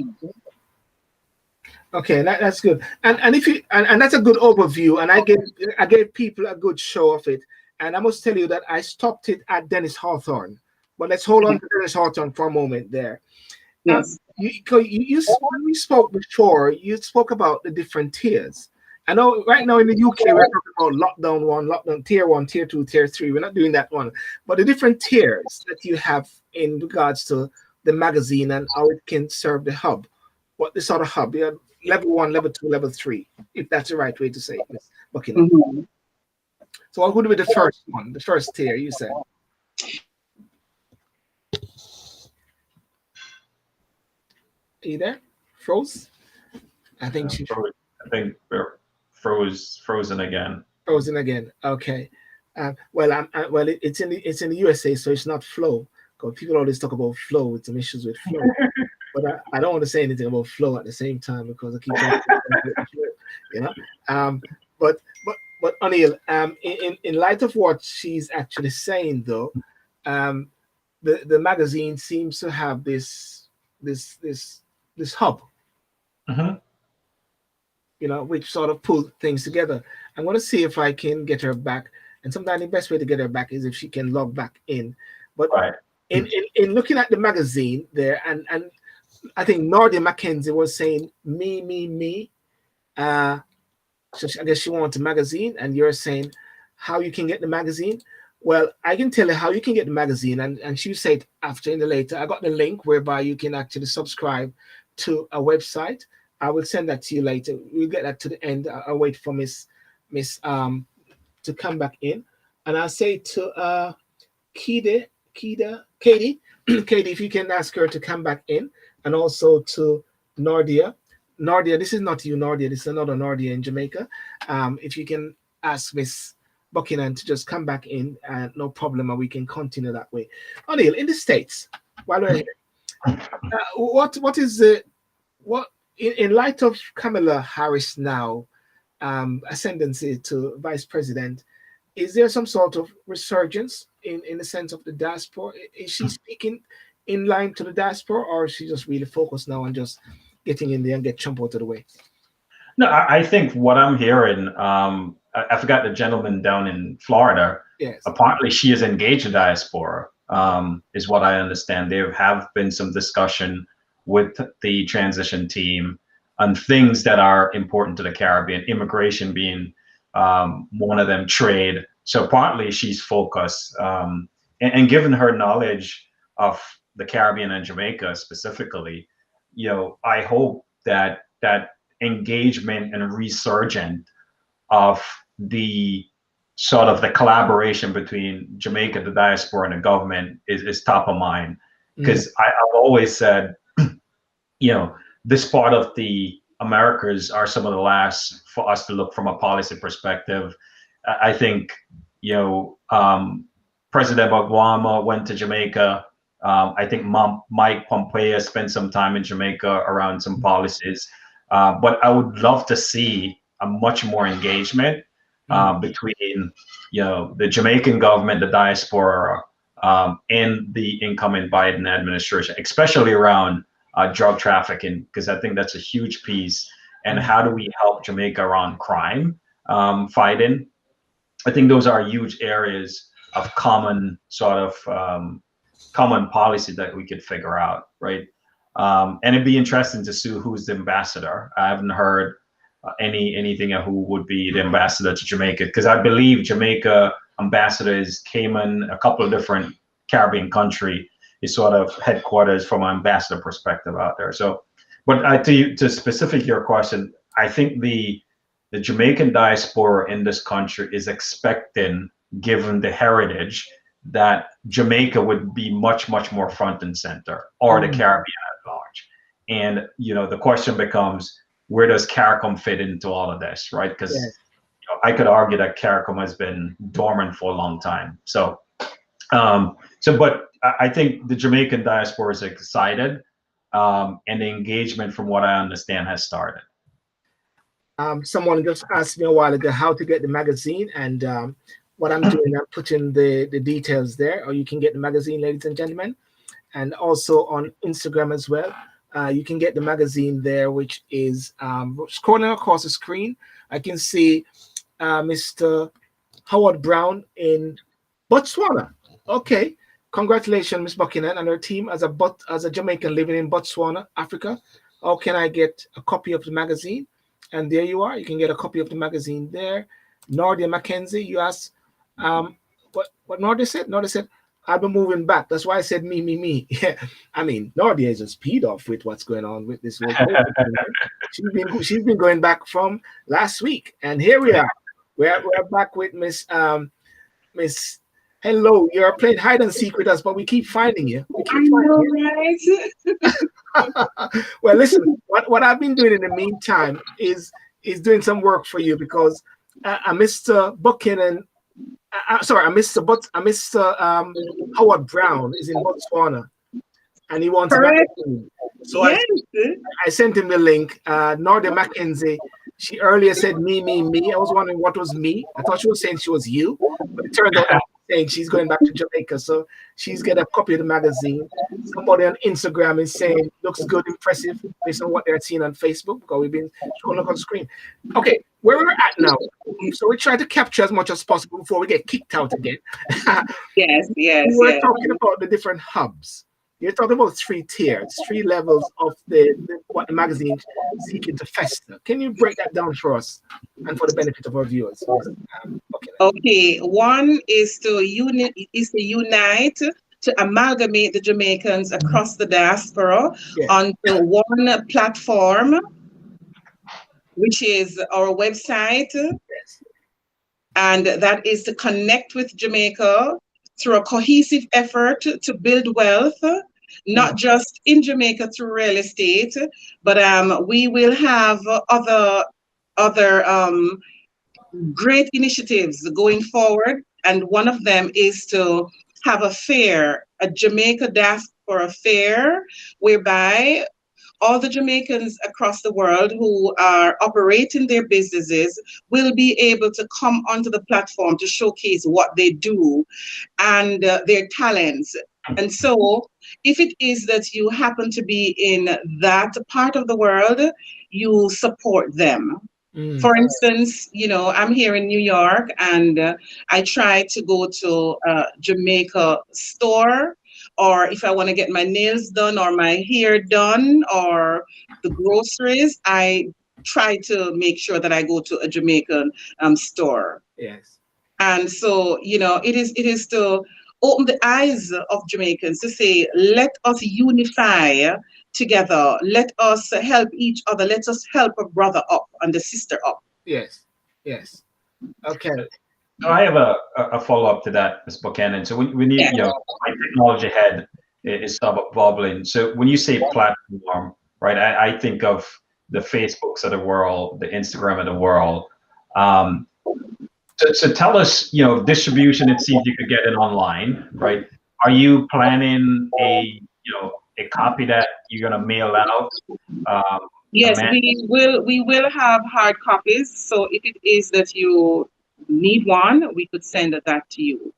Okay, that's good. And if you and that's a good overview. And I gave people a good show of it. And I must tell you that I stopped it at Dennis Hawthorne. But let's hold on to Dennis Hawthorne for a moment there. Yes. When we spoke before, you spoke about the different tiers. I know right now in the UK we're talking about lockdown 1, lockdown tier 1, tier 2, tier 3. We're not doing that one, but the different tiers that you have in regards to the magazine and how it can serve the hub. What the sort of hub? You have level 1, level 2, level 3, if that's the right way to say it, Ms. Buchanan. So what would be the first one, the first tier you said? Are you there? Froze? I think she froze. I think we're frozen again. Frozen again. Okay. Well, it's in the USA, so it's not flow. Because people always talk about flow. It's some issues with flow. But I don't want to say anything about flow at the same time because I keep talking, But Oneil, in light of what she's actually saying, though, the magazine seems to have this hub, which sort of pull things together. I'm going to see if I can get her back. And sometimes the best way to get her back is if she can log back in. But in looking at the magazine there, and I think Nordia Mackenzie was saying me. So I guess she wants a magazine, and you're saying how you can get the magazine. Well, I can tell you how you can get the magazine, and she said after in the later. I got the link whereby you can actually subscribe to a website. I will send that to you later. We'll get that to the end. I'll wait for Miss to come back in, and I'll say to Katie, if you can ask her to come back in, and also to Nordia. Nordia, this is not you, Nordia. This is another Nordia in Jamaica. If you can ask Miss Buchanan to just come back in, no problem, and we can continue that way. Oneil, in the States, while we're here, what is in light of Kamala Harris now ascendancy to vice president, is there some sort of resurgence in the sense of the diaspora? Is she speaking in line to the diaspora, or is she just really focused now on just getting in there and get Trump out of the way? No, I think what I'm hearing, I forgot the gentleman down in Florida. Yes. Apparently she is engaged in diaspora, is what I understand. There have been some discussion with the transition team on things that are important to the Caribbean, immigration being one of them, trade. So partly she's focused, and given her knowledge of the Caribbean and Jamaica specifically, I hope that engagement and resurgence of the sort of the collaboration between Jamaica, the diaspora, and the government is top of mind. Because I've always said, this part of the Americas are some of the last for us to look from a policy perspective. I think, President Obama went to Jamaica. I think Mike Pompeo spent some time in Jamaica around some policies. But I would love to see a much more engagement between, the Jamaican government, the diaspora, and the incoming Biden administration, especially around drug trafficking, because I think that's a huge piece. And how do we help Jamaica around crime fighting? I think those are huge areas of common sort of common policy that we could figure out, right? And it'd be interesting to see who's the ambassador. I haven't heard anything of who would be the ambassador to Jamaica, because I believe Jamaica ambassador is Cayman, a couple of different Caribbean country is sort of headquarters from an ambassador perspective out there. So, but to specific your question, I think the Jamaican diaspora in this country is expecting given the heritage, that Jamaica would be much, much more front and center, or the Caribbean at large. And, you know, the question becomes, where does CARICOM fit into all of this, right? Because I could argue that CARICOM has been dormant for a long time. So, but I think the Jamaican diaspora is excited, and the engagement, from what I understand, has started. Someone just asked me a while ago how to get the magazine, and what I'm doing, I'm putting the details there, or you can get the magazine, ladies and gentlemen, and also on Instagram as well. You can get the magazine there, which is scrolling across the screen. I can see Mr. Howard Brown in Botswana. Okay, congratulations, Ms. Buchanan and her team as a Jamaican living in Botswana, Africa. How can I get a copy of the magazine? And there you are. You can get a copy of the magazine there. Nordia Mackenzie, you asked what Nordia said? Nordia said, I've been moving back. That's why I said me. Yeah, I mean, Nordia is just peed off with what's going on with this whole COVID. She's been going back from last week, and here we are. We're back with Miss. Hello, you're playing hide and seek with us, but we keep finding you. Well, listen, what I've been doing in the meantime is doing some work for you, because Mr. Buchanan, Mr. Howard Brown is in Botswana, and he wants a magazine. So I sent him the link. Nordia Mackenzie, she earlier said me. I was wondering what was me. I thought she was saying she was you, but it turned out saying she's going back to Jamaica, so she's got a copy of the magazine. Somebody on Instagram is saying looks good, impressive, based on what they're seeing on Facebook, because we've been showing up on screen. Okay, where we're at now. So we try to capture as much as possible before we get kicked out again. Yes. We're talking about the different hubs. You're talking about 3 tiers, 3 levels of what the magazine is seeking to fester. Can you break that down for us and for the benefit of our viewers? Okay, one is to unite, to amalgamate the Jamaicans across the diaspora onto one platform, which is our website, and that is to connect with Jamaica through a cohesive effort to build wealth, not just in Jamaica through real estate, but we will have other great initiatives going forward. And one of them is to have a fair, a Jamaica Diaspora fair, whereby all the Jamaicans across the world who are operating their businesses will be able to come onto the platform to showcase what they do and their talents. And so if it is that you happen to be in that part of the world, you support them. For instance, you know, I'm here in New York, and I try to go to a Jamaica store, or if I want to get my nails done or my hair done or the groceries, I try to make sure that I go to a Jamaican store. Yes. And so, you know, it is to open the eyes of Jamaicans to say, let us unify together. Let us help each other. Let us help a brother up and a sister up. Yes. Okay. So I have a follow-up to that, Ms. Buchanan. So we need, you know, my technology head is bubbling. So when you say platform, right, I think of the Facebooks of the world, the Instagram of the world. So tell us, you know, distribution, it seems you could get it online, right? Are you planning a copy that you're going to mail out? Yes, we will have hard copies. So if it is that you need one, we could send that to you.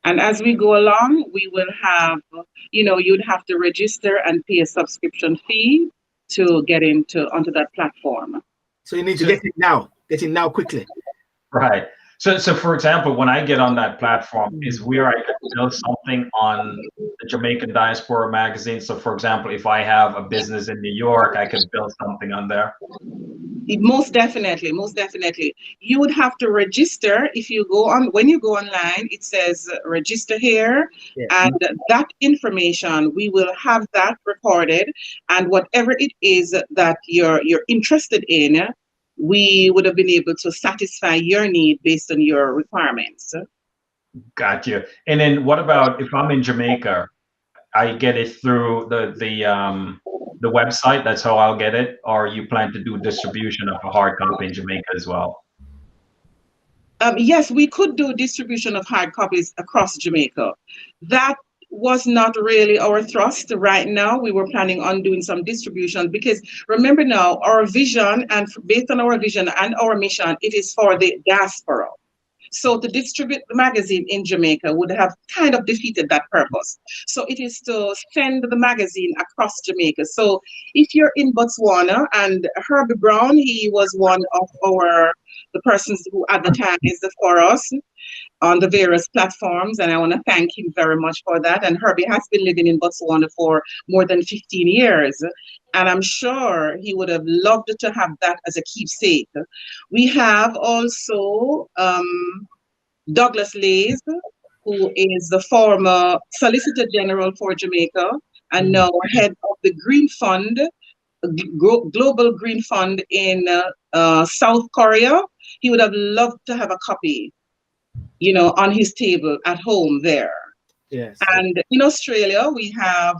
And as we go along, we will have, you know, you'd have to register and pay a subscription fee to get onto that platform. So you need to get it now quickly. Right. So for example, when I get on that platform, is where I can build something on the Jamaican Diaspora magazine. So for example, if I have a business in New York, I can build something on there. Most definitely. You would have to register. If you go on, when you go online, it says register here, and that information, we will have that recorded, and whatever it is that you're interested in, we would have been able to satisfy your need based on your requirements. Got you. And then what about if I'm in Jamaica? I get it through the website. That's how I'll get it. Or you plan to do distribution of a hard copy in Jamaica as well? Yes, we could do distribution of hard copies across Jamaica. That was not really our thrust right now. We were planning on doing some distribution because remember now, our vision, and based on our vision and our mission, it is for the diaspora. So to distribute the magazine in Jamaica would have kind of defeated that purpose. So it is to send the magazine across Jamaica. So if you're in Botswana, and Herbie Brown, he was one of the persons who advertised for us on the various platforms, and I want to thank him very much for that. And Herbie has been living in Botswana for more than 15 years, and I'm sure he would have loved to have that as a keepsake. We have also Douglas Lays, who is the former Solicitor General for Jamaica and now head of the Green Fund, Global Green Fund in South Korea. He would have loved to have a copy, you know, on his table at home there. Yes. And in Australia, we have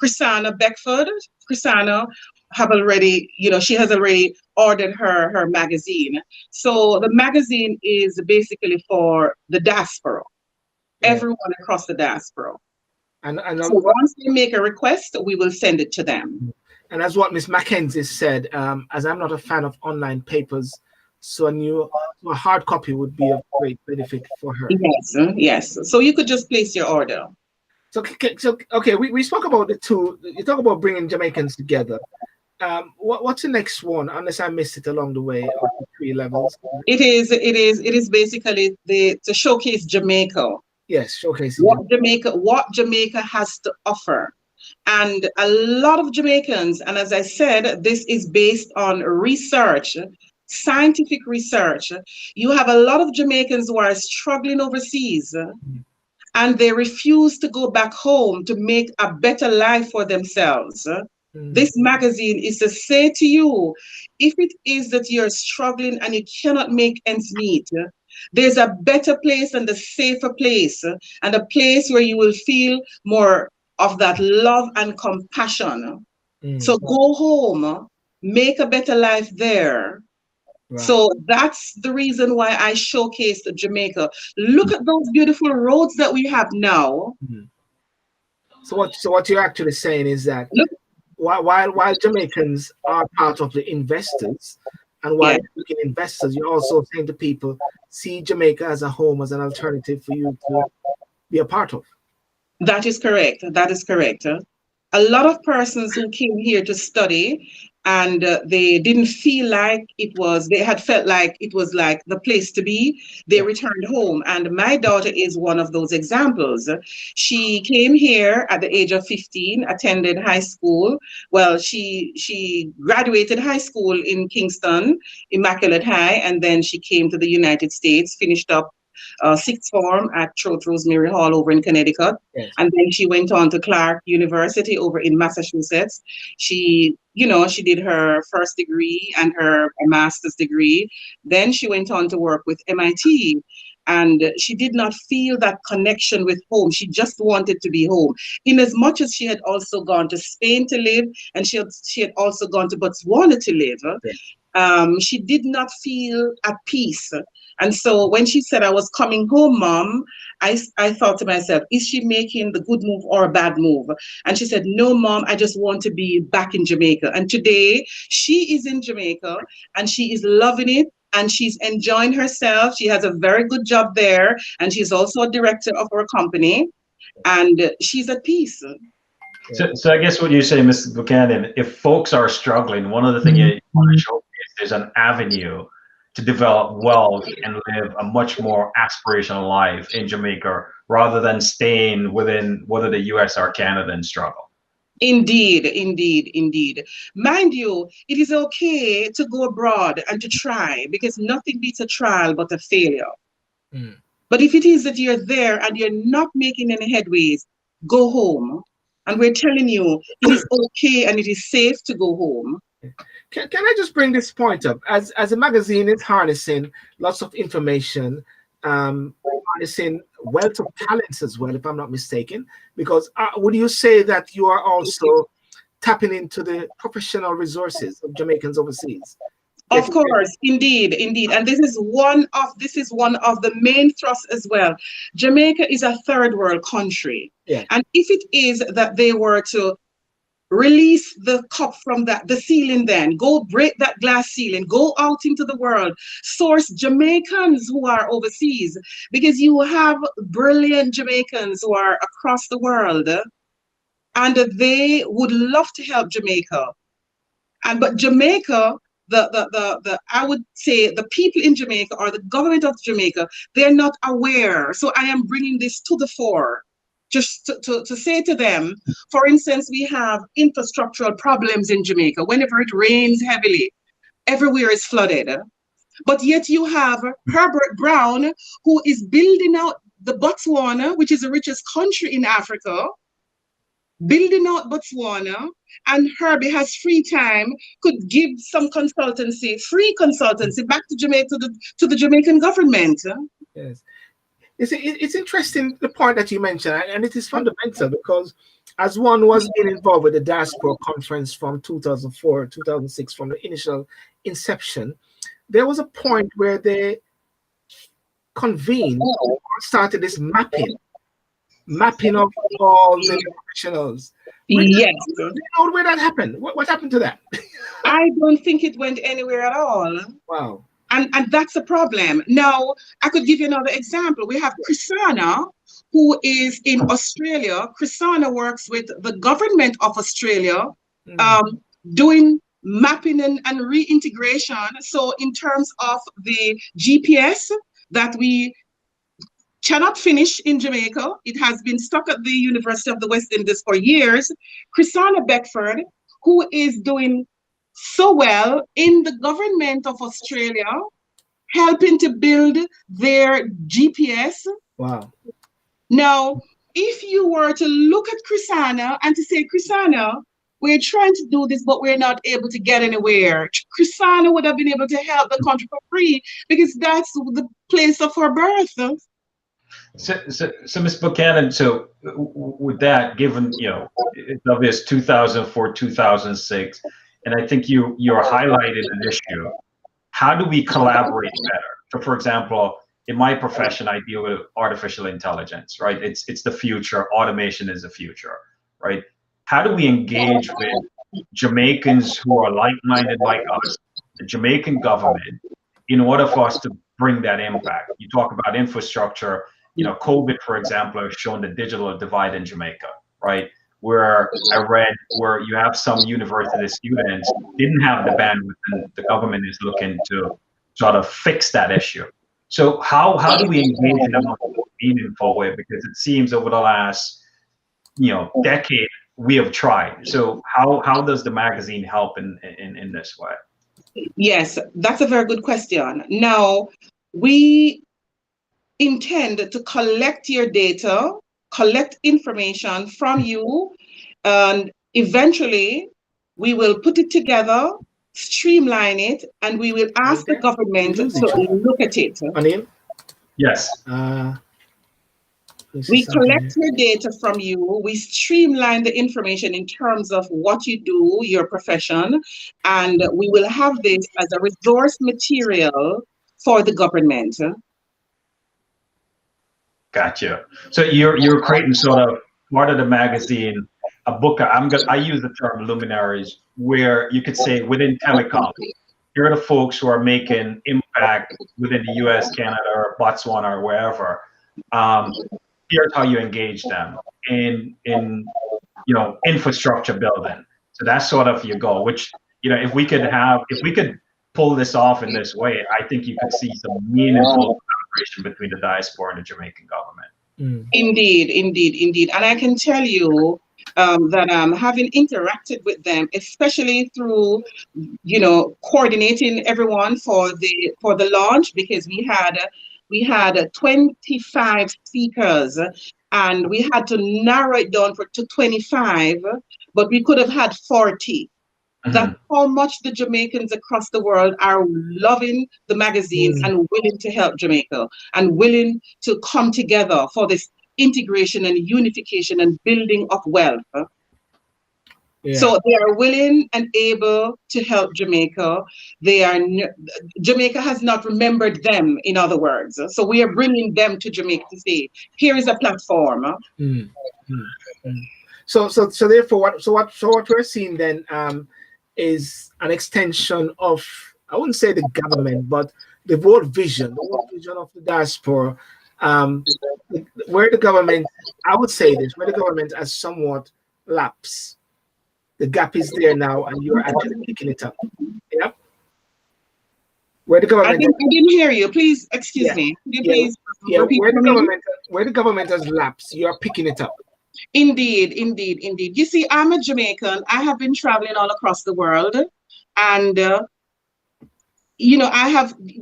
Chrisana Beckford. Chrisana have already, you know, she has already ordered her magazine. So the magazine is basically for the diaspora, everyone across the diaspora. And so once they make a request, we will send it to them. And as what Miss Mackenzie said, as I'm not a fan of online papers, so a hard copy would be of great benefit for her. Yes, yes. So you could just place your order. So okay, we spoke about the two. You talk about bringing Jamaicans together. What's the next one? Unless I missed it along the way of the 3 levels. It is basically to showcase Jamaica. Yes, showcasing what Jamaica has to offer. And a lot of Jamaicans, and as I said, this is based on research, scientific research. You have a lot of Jamaicans who are struggling overseas and they refuse to go back home to make a better life for themselves. This magazine is to say to you, if it is that you're struggling and you cannot make ends meet, there's a better place and a safer place, and a place where you will feel more of that love and compassion. So go home, make a better life there. Right. So that's the reason why I showcased Jamaica. Look at those beautiful roads that we have now. So what you're actually saying is that while Jamaicans are part of the investors, and while looking investors, you're also saying to people, see Jamaica as a home, as an alternative for you to be a part of. That is correct. That is correct. A lot of persons who came here to study and they didn't feel like they had felt like it was like the place to be, they returned home. And my daughter is one of those examples. She came here at the age of 15, attended high school. Well, she graduated high school in Kingston, Immaculate High, and then she came to the United States, finished up sixth form at Trout Rosemary Hall over in Connecticut. Yes. And then she went on to Clark University over in Massachusetts. She did her first degree and her master's degree. Then she went on to work with MIT. And she did not feel that connection with home. She just wanted to be home. In as much as she had also gone to Spain to live, and she had also gone to Botswana to live, she did not feel at peace. And so when she said, I was coming home, Mom, I thought to myself, is she making the good move or a bad move? And she said, no, Mom, I just want to be back in Jamaica. And today she is in Jamaica and she is loving it and she's enjoying herself. She has a very good job there. And she's also a director of our company and she's at peace. So I guess what you say, Mrs. Buchanan, if folks are struggling, one of the things you want to show is there's an avenue to develop wealth and live a much more aspirational life in Jamaica rather than staying within whether the US or Canada and struggle. Indeed, indeed, indeed. Mind you, it is okay to go abroad and to try because nothing beats a trial but a failure. But if it is that you're there and you're not making any headways, go home. And we're telling you it is okay and it is safe to go home. Can I just bring this point up? As a magazine is harnessing lots of information, harnessing wealth of talents as well, if I'm not mistaken, because would you say that you are also tapping into the professional resources of Jamaicans overseas? Of course, indeed. And this is one of the main thrusts as well. Jamaica is a third world country. Yeah. And if it is that they were to release the cup from the ceiling, then go break that glass ceiling, go out into the world, source Jamaicans who are overseas, because you have brilliant Jamaicans who are across the world, and they would love to help Jamaica. But Jamaica, I would say the people in Jamaica or the government of Jamaica, they're not aware. So I am bringing this to the fore, just to say to them, for instance, we have infrastructural problems in Jamaica. Whenever it rains heavily, everywhere is flooded. But yet you have Herbert Brown, who is building out the Botswana, which is the richest country in Africa, building out Botswana, and Herbie has free time, could give some free consultancy back to Jamaica, to the Jamaican government. Yes. It's interesting, the point that you mentioned, and it is fundamental, because as one was being involved with the Diaspora Conference from 2004, 2006, from the initial inception, there was a point where they convened, started this mapping of all the professionals. Yes. Do you know where that happened? What happened to that? I don't think it went anywhere at all. Wow. And that's a problem. Now, I could give you another example. We have Chrisana, who is in Australia. Chrisana works with the government of Australia, doing mapping and reintegration. So in terms of the GPS that we cannot finish in Jamaica, it has been stuck at the University of the West Indies for years. Chrisana Beckford, who is doing so well in the government of Australia, helping to build their GPS. Wow. Now, if you were to look at Chrisana and to say, Chrisana, we're trying to do this, but we're not able to get anywhere. Chrisana would have been able to help the country for free, because that's the place of her birth. So Ms. Buchanan, so with that, given, it's obvious 2004, 2006, and I think you're highlighted an issue. How do we collaborate better? So for example, in my profession, I deal with artificial intelligence, right? It's the future. Automation is the future, right? How do we engage with Jamaicans who are like-minded like us, the Jamaican government, in order for us to bring that impact? You talk about infrastructure. COVID, for example, has shown the digital divide in Jamaica, right? Where I read where you have some university students didn't have the bandwidth, and the government is looking to sort of fix that issue. So how do we engage in a more meaningful way? Because it seems over the last, decade, we have tried. So how does the magazine help in this way? Yes, that's a very good question. Now, we intend to collect your data, collect information from you, and eventually we will put it together, streamline it, and we will ask the government to look at it. Oneil? Yes. We collect your data from you, we streamline the information in terms of what you do, your profession, and we will have this as a resource material for the government. Gotcha. So you're creating sort of part of the magazine, a book. I use the term luminaries, where you could say within telecom, here are the folks who are making impact within the U.S., Canada, or Botswana, or wherever. Here's how you engage them in infrastructure building. So that's sort of your goal. Which if we could pull this off in this way, I think you could see some meaningful collaboration between the diaspora and the Jamaican government. Indeed. And I can tell you that having interacted with them, especially through, coordinating everyone for the launch, because we had 25 speakers and we had to narrow it down to 25, but we could have had 40. That's how much the Jamaicans across the world are loving the magazine and willing to help Jamaica and willing to come together for this integration and unification and building of wealth. Yeah. So they are willing and able to help Jamaica. Jamaica has not remembered them, in other words. So we are bringing them to Jamaica to say, here is a platform. So therefore, what we're seeing then is an extension of, I wouldn't say the government, but the world vision of the diaspora, where the government, I would say this, where the government has somewhat lapsed. The gap is there now, and you're actually picking it up. Yeah. Where the government, I didn't hear you. Please excuse me. Could you please repeat where the government has lapsed, you're picking it up. Indeed. You see, I'm a Jamaican. I have been traveling all across the world, and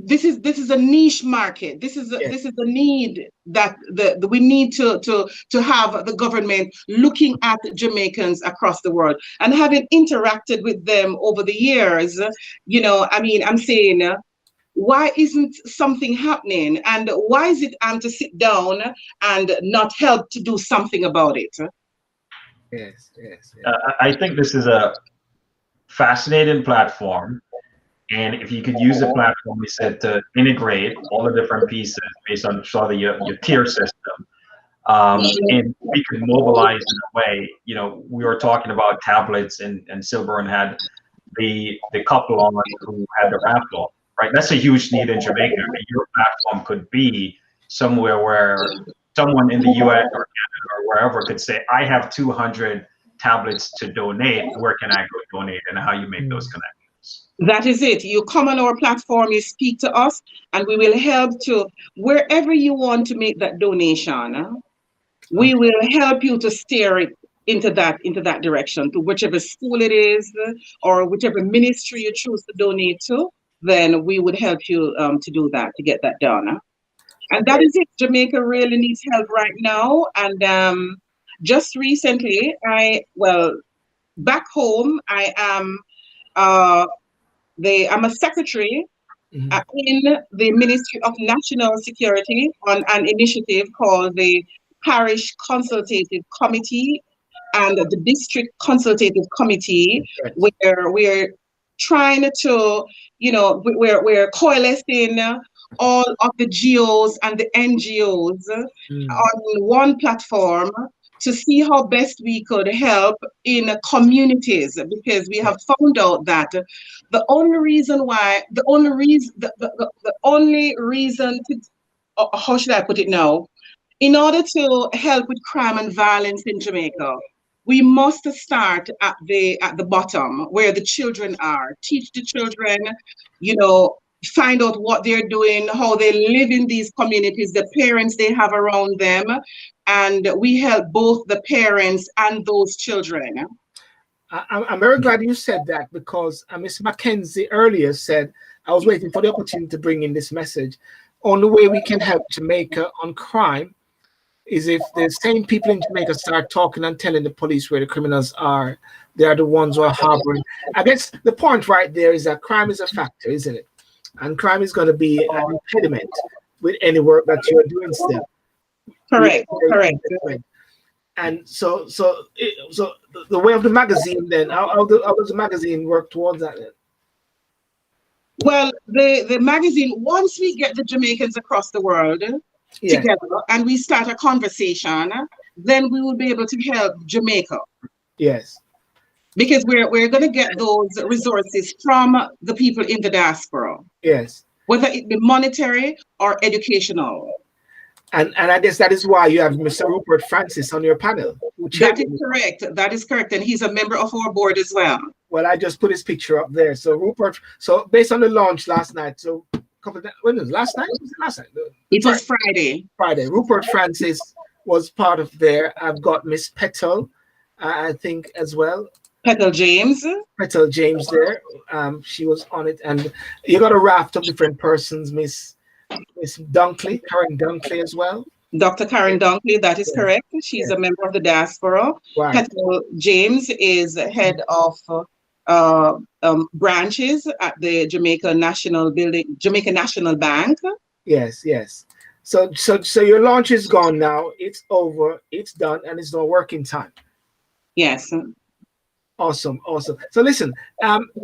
this is a niche market. This is a need that we need to have the government looking at Jamaicans across the world. And having interacted with them over the years, I'm saying, why isn't something happening? And why is it to sit down and not help to do something about it? Yes. I think this is a fascinating platform. And if you could use the platform, we said, to integrate all the different pieces based on your tier system, and we could mobilize in a way. We were talking about tablets, and Sylbourne had the couple on who had the raffle. Right, that's a huge need in Jamaica. I mean, your platform could be somewhere where someone in the US or Canada or wherever could say, I have 200 tablets to donate. Where can I go donate? And how you make those connections. That is it. You come on our platform, you speak to us, and we will help to, wherever you want to make that donation, we will help you to steer it into that direction, to whichever school it is, or whichever ministry you choose to donate to. Then we would help you to do that, to get that done. And that is it. Jamaica really needs help right now. And just recently, back home, I am I'm a secretary in the Ministry of National Security on an initiative called the Parish Consultative Committee and the District Consultative Committee, where we're trying to, we're coalescing all of the GOs and the NGOs on one platform to see how best we could help in communities, because we have found out that the only reason how should I put it now? In order to help with crime and violence in Jamaica, we must start at the bottom where the children are. Teach the children, find out what they're doing, how they live in these communities, the parents they have around them, and we help both the parents and those children. I'm very glad you said that, because Ms. Mackenzie earlier said, I was waiting for the opportunity to bring in this message. Only way we can help Jamaica on crime is if the same people in Jamaica start talking and telling the police where the criminals are. They are the ones who are harboring. I guess the point right there is that crime is a factor, isn't it? And crime is going to be an impediment with any work that you're doing still. Correct. And so the way of the magazine then, how does the magazine work towards that then? Well, the magazine, once we get the Jamaicans across the world together and we start a conversation, then we will be able to help Jamaica. Yes. Because we're going to get those resources from the people in the diaspora. Yes. Whether it be monetary or educational. And I guess that is why you have Mr. Rupert Francis on your panel. That is correct. That is correct. And he's a member of our board as well. Well, I just put his picture up there. So Rupert, based on the launch last night, when was it? Last night? Was it last night? It was Friday. Rupert Francis was part of there. I've got Miss Petal, I think, as well. Petal James there. She was on it. And you got a raft of different persons, Miss Dunkley, Karen Dunkley as well. Dr. Karen Dunkley, that is correct. She's a member of the diaspora. Wow. Petal James is head of branches at the Jamaica National Bank. Yes, yes. So your launch is gone now. It's over. It's done, and it's not working time. Yes. Awesome, awesome. So listen,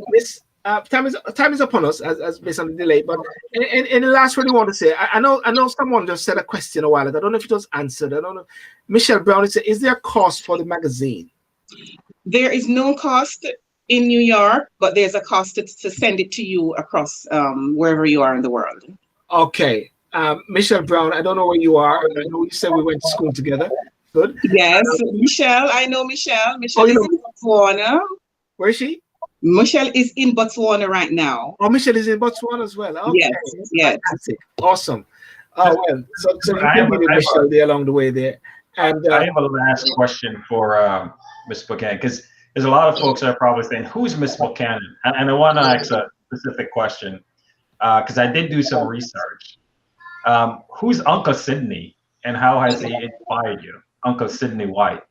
Miss, time is upon us as based on the delay. But in the last word you want to say, I know someone just said a question a while ago. I don't know if it was answered. I don't know. Michelle Brown said, "Is there a cost for the magazine?" There is no cost in New York, but there's a cost to send it to you across wherever you are in the world. Okay, Michelle Brown. I don't know where you are. I know you said we went to school together. Good. Yes, Michelle. I know Michelle. Michelle is in Botswana. Where is she? Michelle is in Botswana right now. Oh, Michelle is in Botswana as well. Okay. Yes. Fantastic. Awesome. Oh well. So you can meet Michelle there along the way there. And I have a last question for Ms. Buchanan, because there's a lot of folks that are probably saying, "Who's Ms. Buchanan?" And I want to ask a specific question because I did do some research. Who's Uncle Sydney, and how has he inspired you? Uncle Sydney White.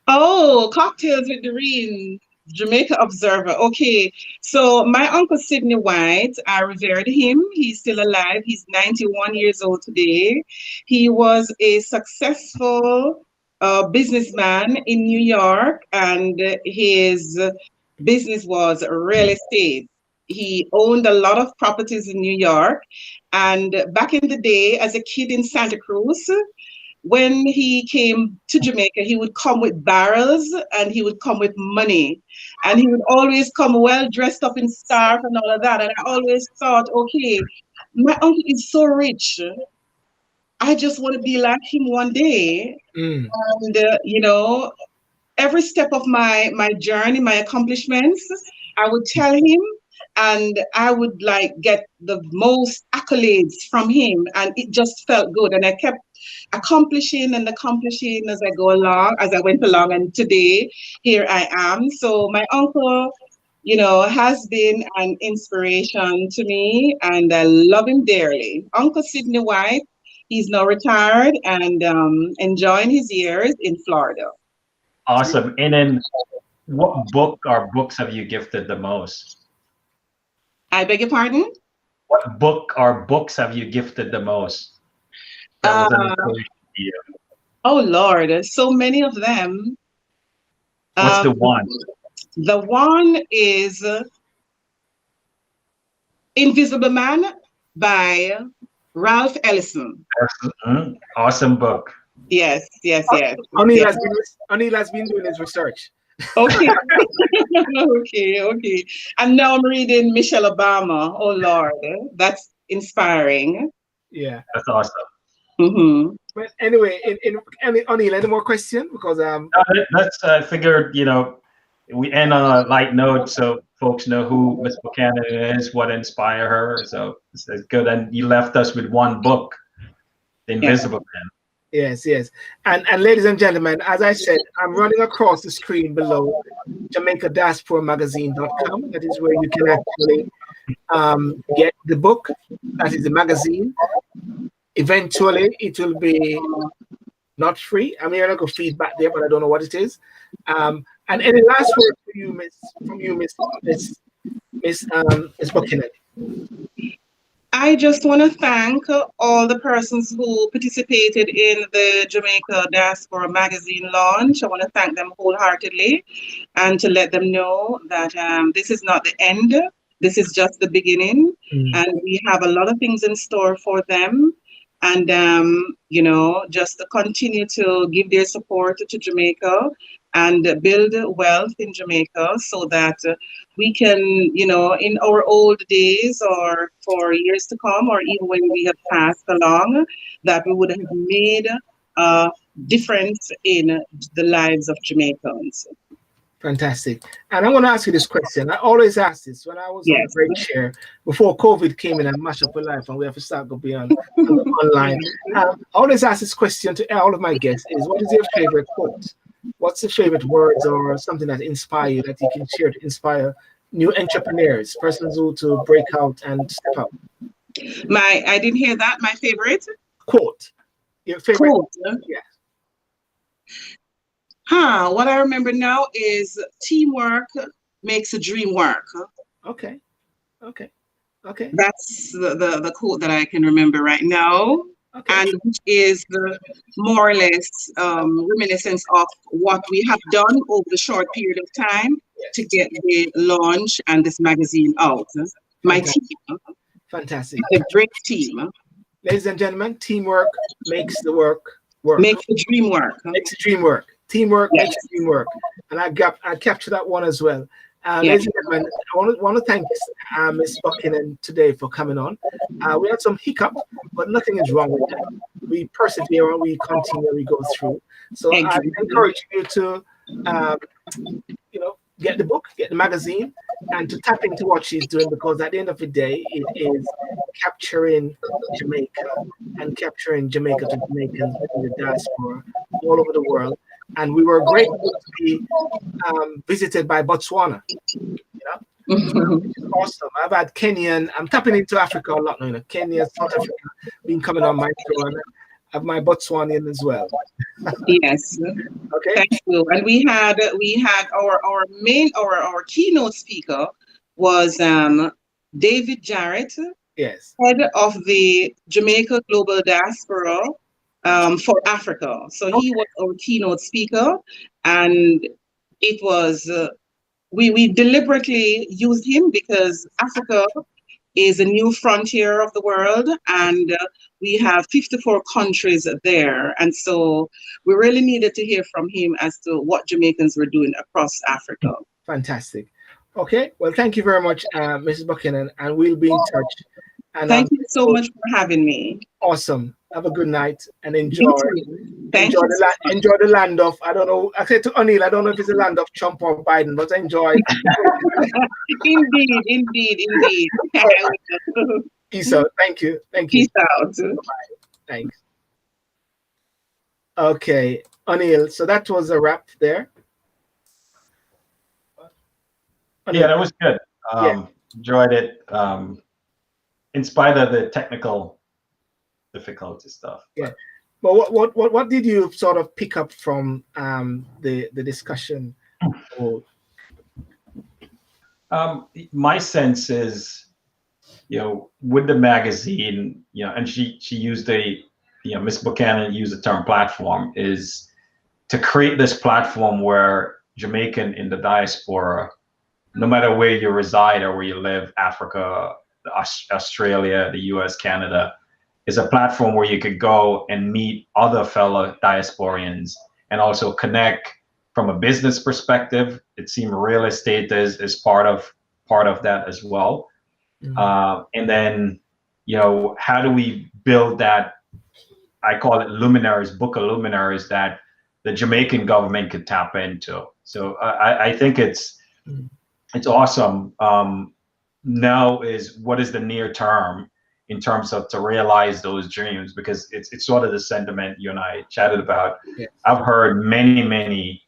Oh, Cocktails with Doreen, Jamaica Observer. Okay, so my Uncle Sydney White, I revered him. He's still alive. He's 91 years old today. He was a successful businessman in New York, and his business was real estate. He owned a lot of properties in New York. And back in the day, as a kid in Santa Cruz, when he came to Jamaica, he would come with barrels and he would come with money. And he would always come well dressed up in scarf and all of that. And I always thought, okay, my uncle is so rich. I just want to be like him one day. And, every step of my journey, my accomplishments, I would tell him, and I would get the most accolades from him. And it just felt good. And I kept accomplishing as I went along, and today here I am. So my uncle, has been an inspiration to me, and I love him dearly. Uncle Sydney White, he's now retired and enjoying his years in Florida. Awesome. And then what book or books have you gifted the most? I beg your pardon? What book or books have you gifted the most? That was an inspiration to you. Oh Lord, so many of them. What's the one? The one is Invisible Man by Ralph Ellison. Awesome book. Yes. Oneil has been doing his research. Okay. Okay. And now I'm reading Michelle Obama. Oh Lord, that's inspiring. Yeah, that's awesome. Mm-hmm. But anyway, Oneil, any more questions? Because let's figure. We end on a light note, so folks know who Miss Buchanan is, what inspired her. So it's good. And you left us with one book, The Invisible Man. Yes. And ladies and gentlemen, as I said, I'm running across the screen below Jamaica Diaspora magazine.com. That is where you can actually get the book. That is the magazine. Eventually, it will be not free. I mean, I got feedback there, but I don't know what it is. And any last word from you, Miss Buchanan? I just want to thank all the persons who participated in the Jamaica Diaspora magazine launch. I want to thank them wholeheartedly and to let them know that this is not the end. This is just the beginning. And we have a lot of things in store for them. And, just to continue to give their support to Jamaica and build wealth in Jamaica so that we can, in our old days or for years to come, or even when we have passed along, that we would have made a difference in the lives of Jamaicans. Fantastic. And I want to ask you this question. I always ask this when I was on the break share before COVID came in and mashed up our life and we have to start go beyond online. I always ask this question to all of my guests is, what is your favorite quote? What's the favorite words or something that inspire you that you can share to inspire new entrepreneurs, persons who to break out and step out? I didn't hear that. My favorite quote. Your favorite quote. Yeah. What I remember now is teamwork makes the dream work. Okay. Okay. That's the quote that I can remember right now. Okay. And which is more or less reminiscence of what we have done over the short period of time to get the launch and this magazine out. My team. Fantastic. A great team. Ladies and gentlemen, teamwork makes the work work. Makes the dream work. Makes the dream work. Teamwork Yes. makes the dream work. And I captured that one as well. Ladies and gentlemen, I want to thank Ms. Buchanan today for coming on. We had some hiccup, but nothing is wrong with that. We persevere and we continue and we go through. So I encourage you to, get the book, get the magazine, and to tap into what she's doing, because at the end of the day, it is capturing Jamaica and capturing Jamaica to Jamaicans in the diaspora all over the world. And we were grateful to be visited by Botswana. Which is awesome. I've had Kenya, I'm tapping into Africa a lot now. Kenya, South Africa, been coming on my show, and I have my Botswanian as well. Yes. Okay. Thank you. And we had our keynote speaker was David Jarrett, Yes. head of the Jamaica Global Diaspora for Africa. So he was our keynote speaker, and it was we deliberately used him because Africa is a new frontier of the world, and we have 54 countries there. And so we really needed to hear from him as to what Jamaicans were doing across Africa. Fantastic. Okay. Well, thank you very much, Mrs. Buchanan, and we'll be in touch. And thank you so much for having me. Awesome. Have a good night and enjoy. Thank you. Enjoy the land of, I don't know, I said to Oneil, I don't know if it's the land of Trump or Biden, but enjoy. Indeed. Peace out. Thank you. Peace out. Bye-bye. Thanks. Okay, Oneil, so that was a wrap there. Oneil. Yeah, that was good. Enjoyed it. In spite of the technical difficulty stuff. Yeah. But what did you sort of pick up from the discussion? My sense is, with the magazine, and she used Miss Buchanan used the term platform, is to create this platform where Jamaican in the diaspora, no matter where you reside or where you live, Africa, Australia, the US, Canada, is a platform where you could go and meet other fellow diasporians and also connect from a business perspective. It seemed real estate is part of that as well. Mm-hmm. And then, how do we build that? I call it luminaries, book of luminaries that the Jamaican government could tap into. So I think it's awesome. Now is what is the near term in terms of to realize those dreams, because it's sort of the sentiment you and I chatted about. Yeah. I've heard many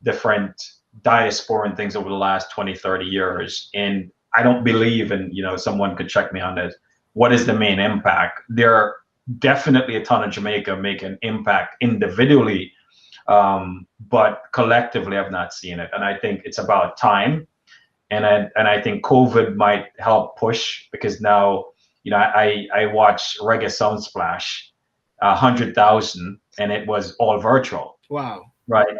different diasporan things over the last 20, 30 years. And I don't believe, and someone could check me on this, what is the main impact? There are definitely a ton of Jamaica make an impact individually, but collectively I've not seen it. And I think it's about time. And I think COVID might help push, because now, I watched Reggae Sunsplash, 100,000, and it was all virtual. Wow. Right.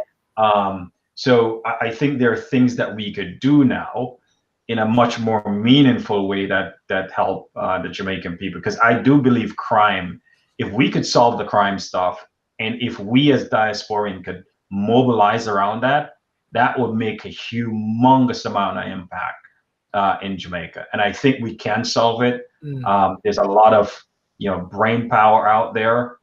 So I think there are things that we could do now in a much more meaningful way that help the Jamaican people, because I do believe crime, if we could solve the crime stuff, and if we as diasporan could mobilize around that, that would make a humongous amount of impact in Jamaica. And I think we can solve it. There's a lot of brain power out there.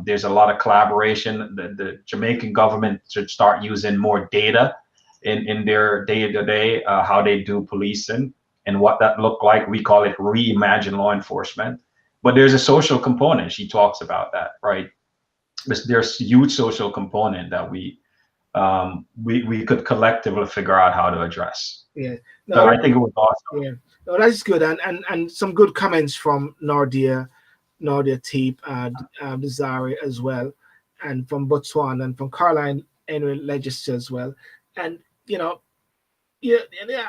There's a lot of collaboration. The Jamaican government should start using more data in their day-to-day, how they do policing and what that look like. We call it reimagine law enforcement. But there's a social component. She talks about that, right? There's a huge social component that we could collectively figure out how to address. Yeah. No, so I think it was awesome. Yeah. No, that's good. And some good comments from Nordia Teep, Desiree as well, and from Botswana, and from Caroline Henry Legislature as well. And yeah,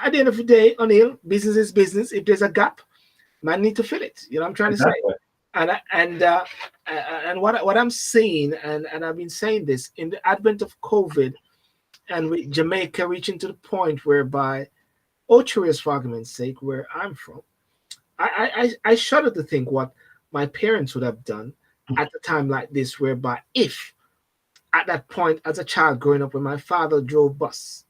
at the end of the day, Oneil, business is business. If there's a gap, man need to fill it. You know what I'm trying to say? And what I'm saying, and I've been saying this, in the advent of COVID and with Jamaica reaching to the point whereby, Ocherius, for argument's sake, where I'm from, I shudder to think what my parents would have done at a time like this, whereby if at that point as a child growing up when my father drove bus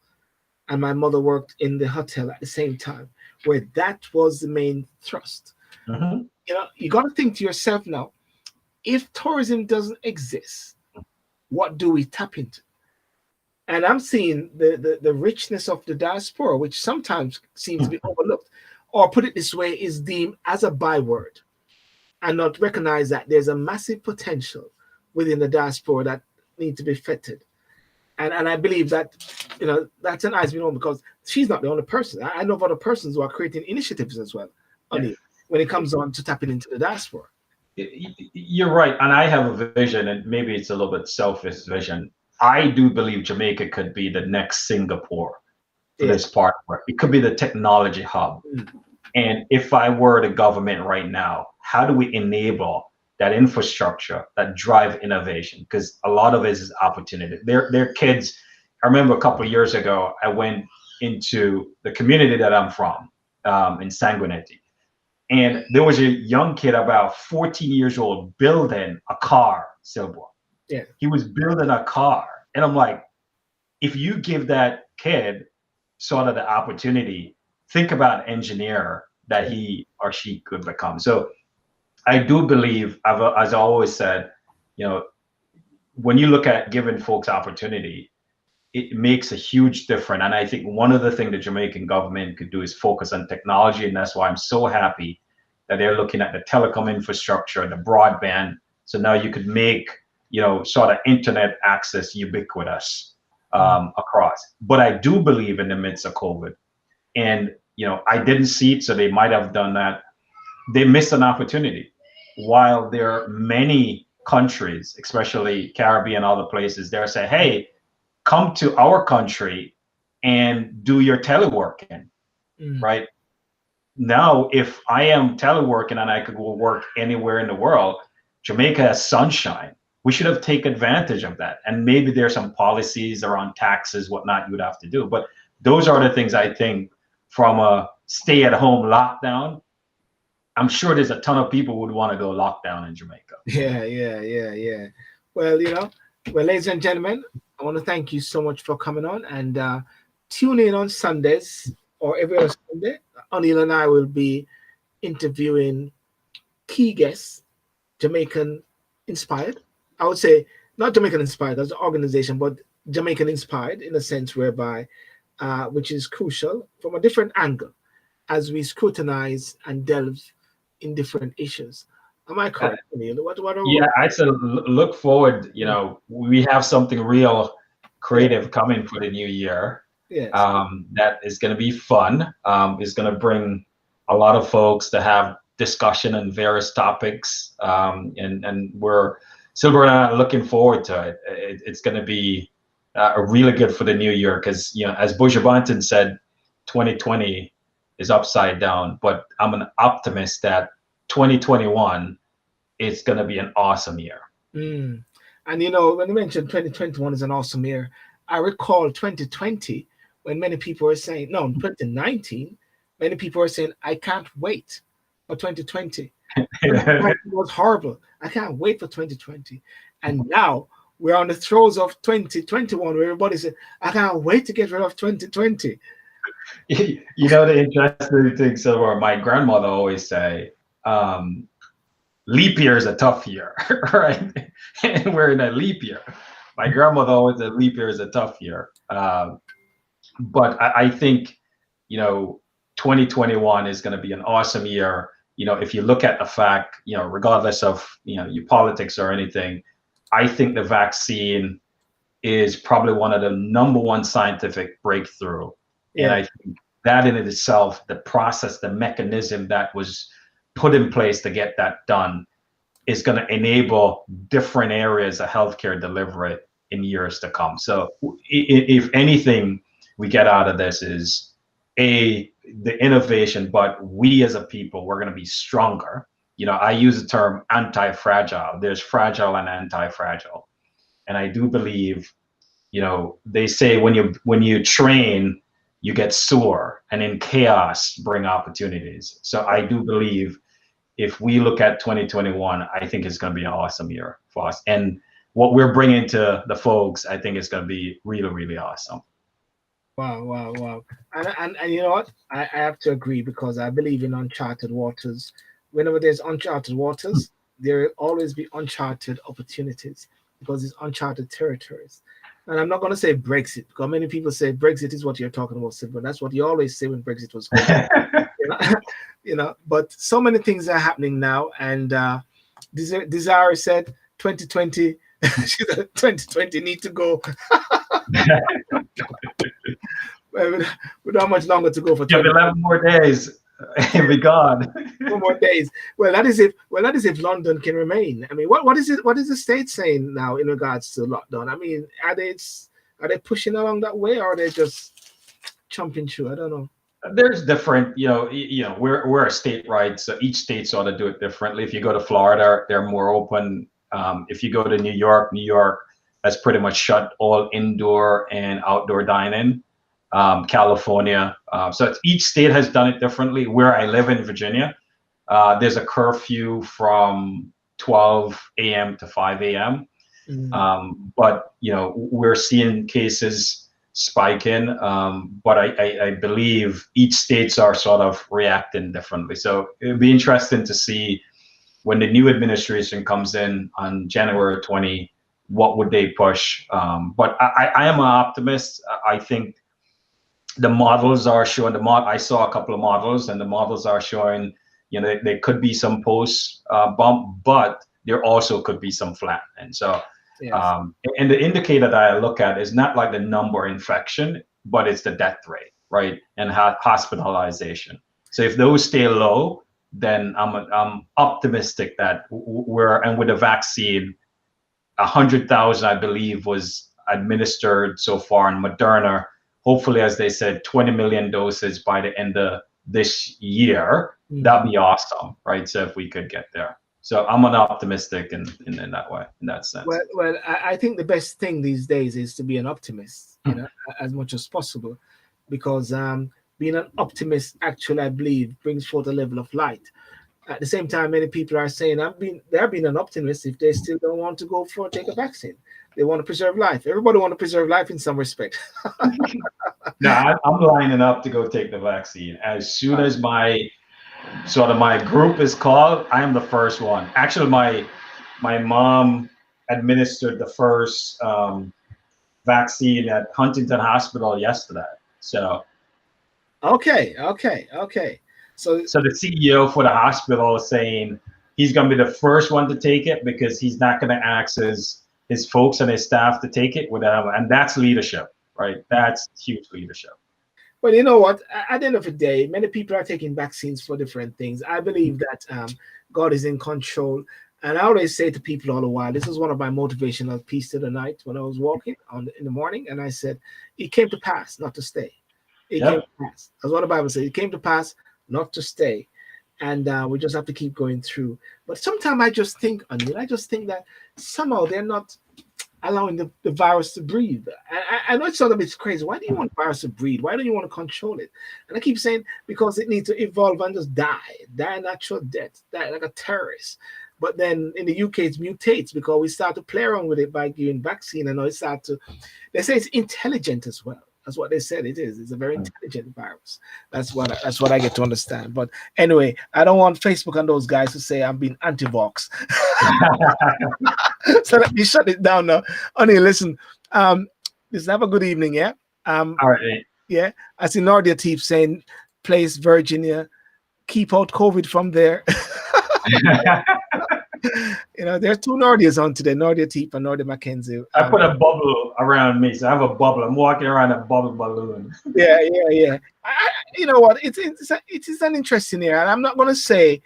and my mother worked in the hotel at the same time, where that was the main thrust. Mm-hmm. You know, you got to think to yourself now, if tourism doesn't exist, what do we tap into? And I'm seeing the richness of the diaspora, which sometimes seems to be overlooked, or put it this way, is deemed as a byword and not recognize that there's a massive potential within the diaspora that need to be fettered. And I believe that, you know, that's an eyes on, because she's not the only person. I know of other persons who are creating initiatives as well, yeah, when it comes on to tapping into the diaspora. You're right. And I have a vision, and maybe it's a little bit selfish vision. I do believe Jamaica could be the next Singapore for this part. It could be the technology hub. And if I were the government right now, how do we enable that infrastructure that drive innovation? Because a lot of it is opportunity. They're kids. I remember a couple of years ago, I went into the community that I'm from, in Sanguinetti. And there was a young kid about 14 years old building a car, Sylbourne. Yeah. He was building a car. And I'm like, if you give that kid sort of the opportunity, think about an engineer that he or she could become. So I do believe, as I always said, you know, when you look at giving folks opportunity, it makes a huge difference. And I think one of the things the Jamaican government could do is focus on technology. And that's why I'm so happy that they're looking at the telecom infrastructure, the broadband. So now you could make, you know, sort of internet access ubiquitous across. But I do believe in the midst of COVID, and, you know, I didn't see it, so they might have done that. They missed an opportunity. While there are many countries, especially Caribbean and other places, they're saying, hey, come to our country and do your teleworking, right? Now, if I am teleworking and I could go work anywhere in the world, Jamaica has sunshine. We should have taken advantage of that. And maybe there's some policies around taxes, whatnot you would have to do. But those are the things I think from a stay-at-home lockdown. I'm sure there's a ton of people who would want to go lockdown in Jamaica. Yeah. Well, you know, ladies and gentlemen, I want to thank you so much for coming on, and tune in on Sundays or every other Sunday. Oneil and I will be interviewing key guests, Jamaican inspired. I would say not Jamaican inspired as an organization, but Jamaican inspired in a sense whereby, which is crucial from a different angle as we scrutinize and delve in different issues. Am I correct, Oneil? Yeah, I said look forward. You know, we have something real creative coming for the new year. Yes. That is going to be fun. Is going to bring a lot of folks to have discussion on various topics. And we're Sylbourne and I are looking forward to it. It's going to be really good for the new year because, you know, as Buchanan said, 2020 is upside down, but I'm an optimist that 2021 is going to be an awesome year. And, you know, when you mentioned 2021 is an awesome year, I recall 2020 when many people were saying, no, 2019, many people were saying, I can't wait for 2020. It was horrible. I can't wait for 2020. And now we're on the throes of 2021 where everybody said, I can't wait to get rid of 2020. You know, the interesting thing, Sylbourne, my grandmother always say, leap year is a tough year, right? And we're in a leap year. My grandmother always said leap year is a tough year. But I think, you know, 2021 is going to be an awesome year. You know, if you look at the fact, you know, regardless of, you know, your politics or anything, I think the vaccine is probably one of the #1 scientific breakthrough. Yeah. And I think that in itself, the process, the mechanism that was put in place to get that done is going to enable different areas of healthcare delivery in years to come. So if anything we get out of this is the innovation, but we as a people, we're going to be stronger. I use the term anti-fragile. There's fragile and anti-fragile. And I do believe, they say when you train, you get sore, and in chaos bring opportunities. So I do believe if we look at 2021, I think it's going to be an awesome year for us. And what we're bringing to the folks, I think it's going to be really, really awesome. Wow. And you know what? I have to agree, because I believe in uncharted waters. Whenever there's uncharted waters, there will always be uncharted opportunities, because it's uncharted territories. And I'm not going to say Brexit, because many people say Brexit is what you're talking about, but that's what you always say when Brexit was going. But so many things are happening now. And Desire said 2020, 2020 need to go. With how much longer to go for? 11 more days. Be gone. 2 more days. Well, that is if London can remain. I mean, what is it? What is the state saying now in regards to lockdown? I mean, are they pushing along that way, or are they just chomping through? I don't know. There's different, we're a state, right? So each state sort of do it differently. If you go to Florida, they're more open. If you go to New York has pretty much shut all indoor and outdoor dining. California. So each state has done it differently. Where I live in Virginia, there's a curfew from 12 a.m. to 5 a.m. But we're seeing cases spiking. But I believe each states are sort of reacting differently. So it'll be interesting to see when the new administration comes in on January 20, what would they push? But I am an optimist. I think the models are showing I saw a couple of models, and the models are showing, there could be some post bump, but there also could be some flattening. So, yes. And the indicator that I look at is not like the number infection, but it's the death rate, right? And hospitalization. So if those stay low, then I'm optimistic that with the vaccine, 100,000, I believe, was administered so far in Moderna. Hopefully, as they said, 20 million doses by the end of this year. That'd be awesome, right? So if we could get there. So I'm an optimistic in that way, in that sense. Well, I think the best thing these days is to be an optimist, as much as possible, because being an optimist actually, I believe, brings forth a level of light. At the same time, many people are saying they're being an optimist if they still don't want to take a vaccine. They want to preserve life. Everybody want to preserve life in some respect. No, I'm lining up to go take the vaccine. As soon as my group is called, I am the first one. Actually, my mom administered the first vaccine at Huntington Hospital yesterday. So. Okay. So the CEO for the hospital is saying he's going to be the first one to take it, because he's not going to ask his folks and his staff to take it without, and that's leadership, right? That's huge leadership. Well, you know what? At the end of the day, many people are taking vaccines for different things. I believe that God is in control. And I always say to people all the while, this is one of my motivational pieces of the night when I was walking in the morning. And I said, it came to pass, not to stay. It came to pass. That's what the Bible says. It came to pass, not to stay. And we just have to keep going through. But sometimes I just think that somehow they're not allowing the virus to breathe. I know it's sort of it's crazy. Why do you want the virus to breathe? Why don't you want to control it? And I keep saying, because it needs to evolve and just die a natural death, die like a terrorist. But then in the UK, it mutates because we start to play around with it by giving vaccine, and they say it's intelligent as well. That's what they said it is. It's a very intelligent virus. That's what I get to understand. But anyway, I don't want Facebook and those guys to say I'm being anti-vax. So let me shut it down now. Oneil, listen, listen, have a good evening, yeah? All right. Yeah, I see Nordia Teep saying, place Virginia, keep out COVID from there. There's two Nordias on today, Nordia Teep and Nordia Mackenzie. I put a bubble around me, so I have a bubble. I'm walking around a bubble balloon. Yeah. You know what? It is an interesting year, and I'm not going to say,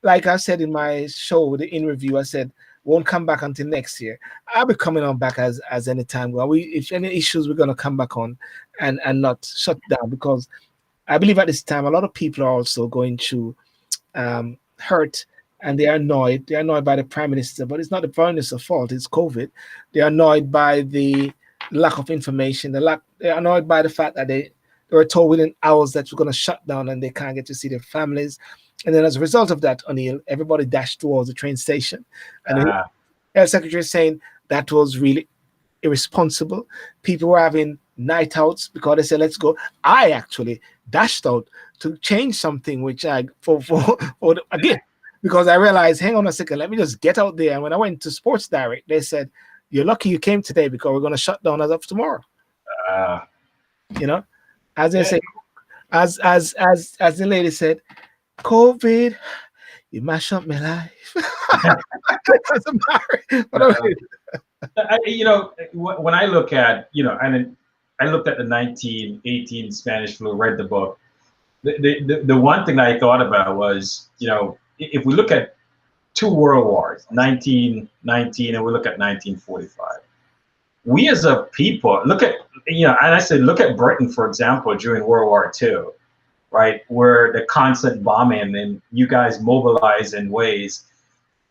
like I said in my show, the interview, I said won't come back until next year. I'll be coming on back as any time. Well, if any issues, we're going to come back on and not shut down, because I believe at this time a lot of people are also going through hurt, and they are annoyed. They are annoyed by the Prime Minister, but it's not the Prime Minister's fault. It's COVID. They are annoyed by the lack of information. They're annoyed by the fact that they were told within hours that we're going to shut down and they can't get to see their families. And then as a result of that, Oneil, everybody dashed towards the train station. And the Health Secretary is saying that was really irresponsible. People were having night outs because they said, let's go. I actually dashed out to change something, which I, again, because I realized, hang on a second, let me just get out there. And when I went to Sports Direct, they said, you're lucky you came today because we're going to shut down as of tomorrow. You know, as they say, as the lady said, COVID, you mash up my life. You know, when I look at, you know, and I looked at the 1918 Spanish flu, read the book. The one thing I thought about was, you know, if we look at two world wars, 1919 and we look at 1945, we as a people, look at, you know, and I said, look at Britain, for example, during World War II, right, where the constant bombing and you guys mobilize in ways.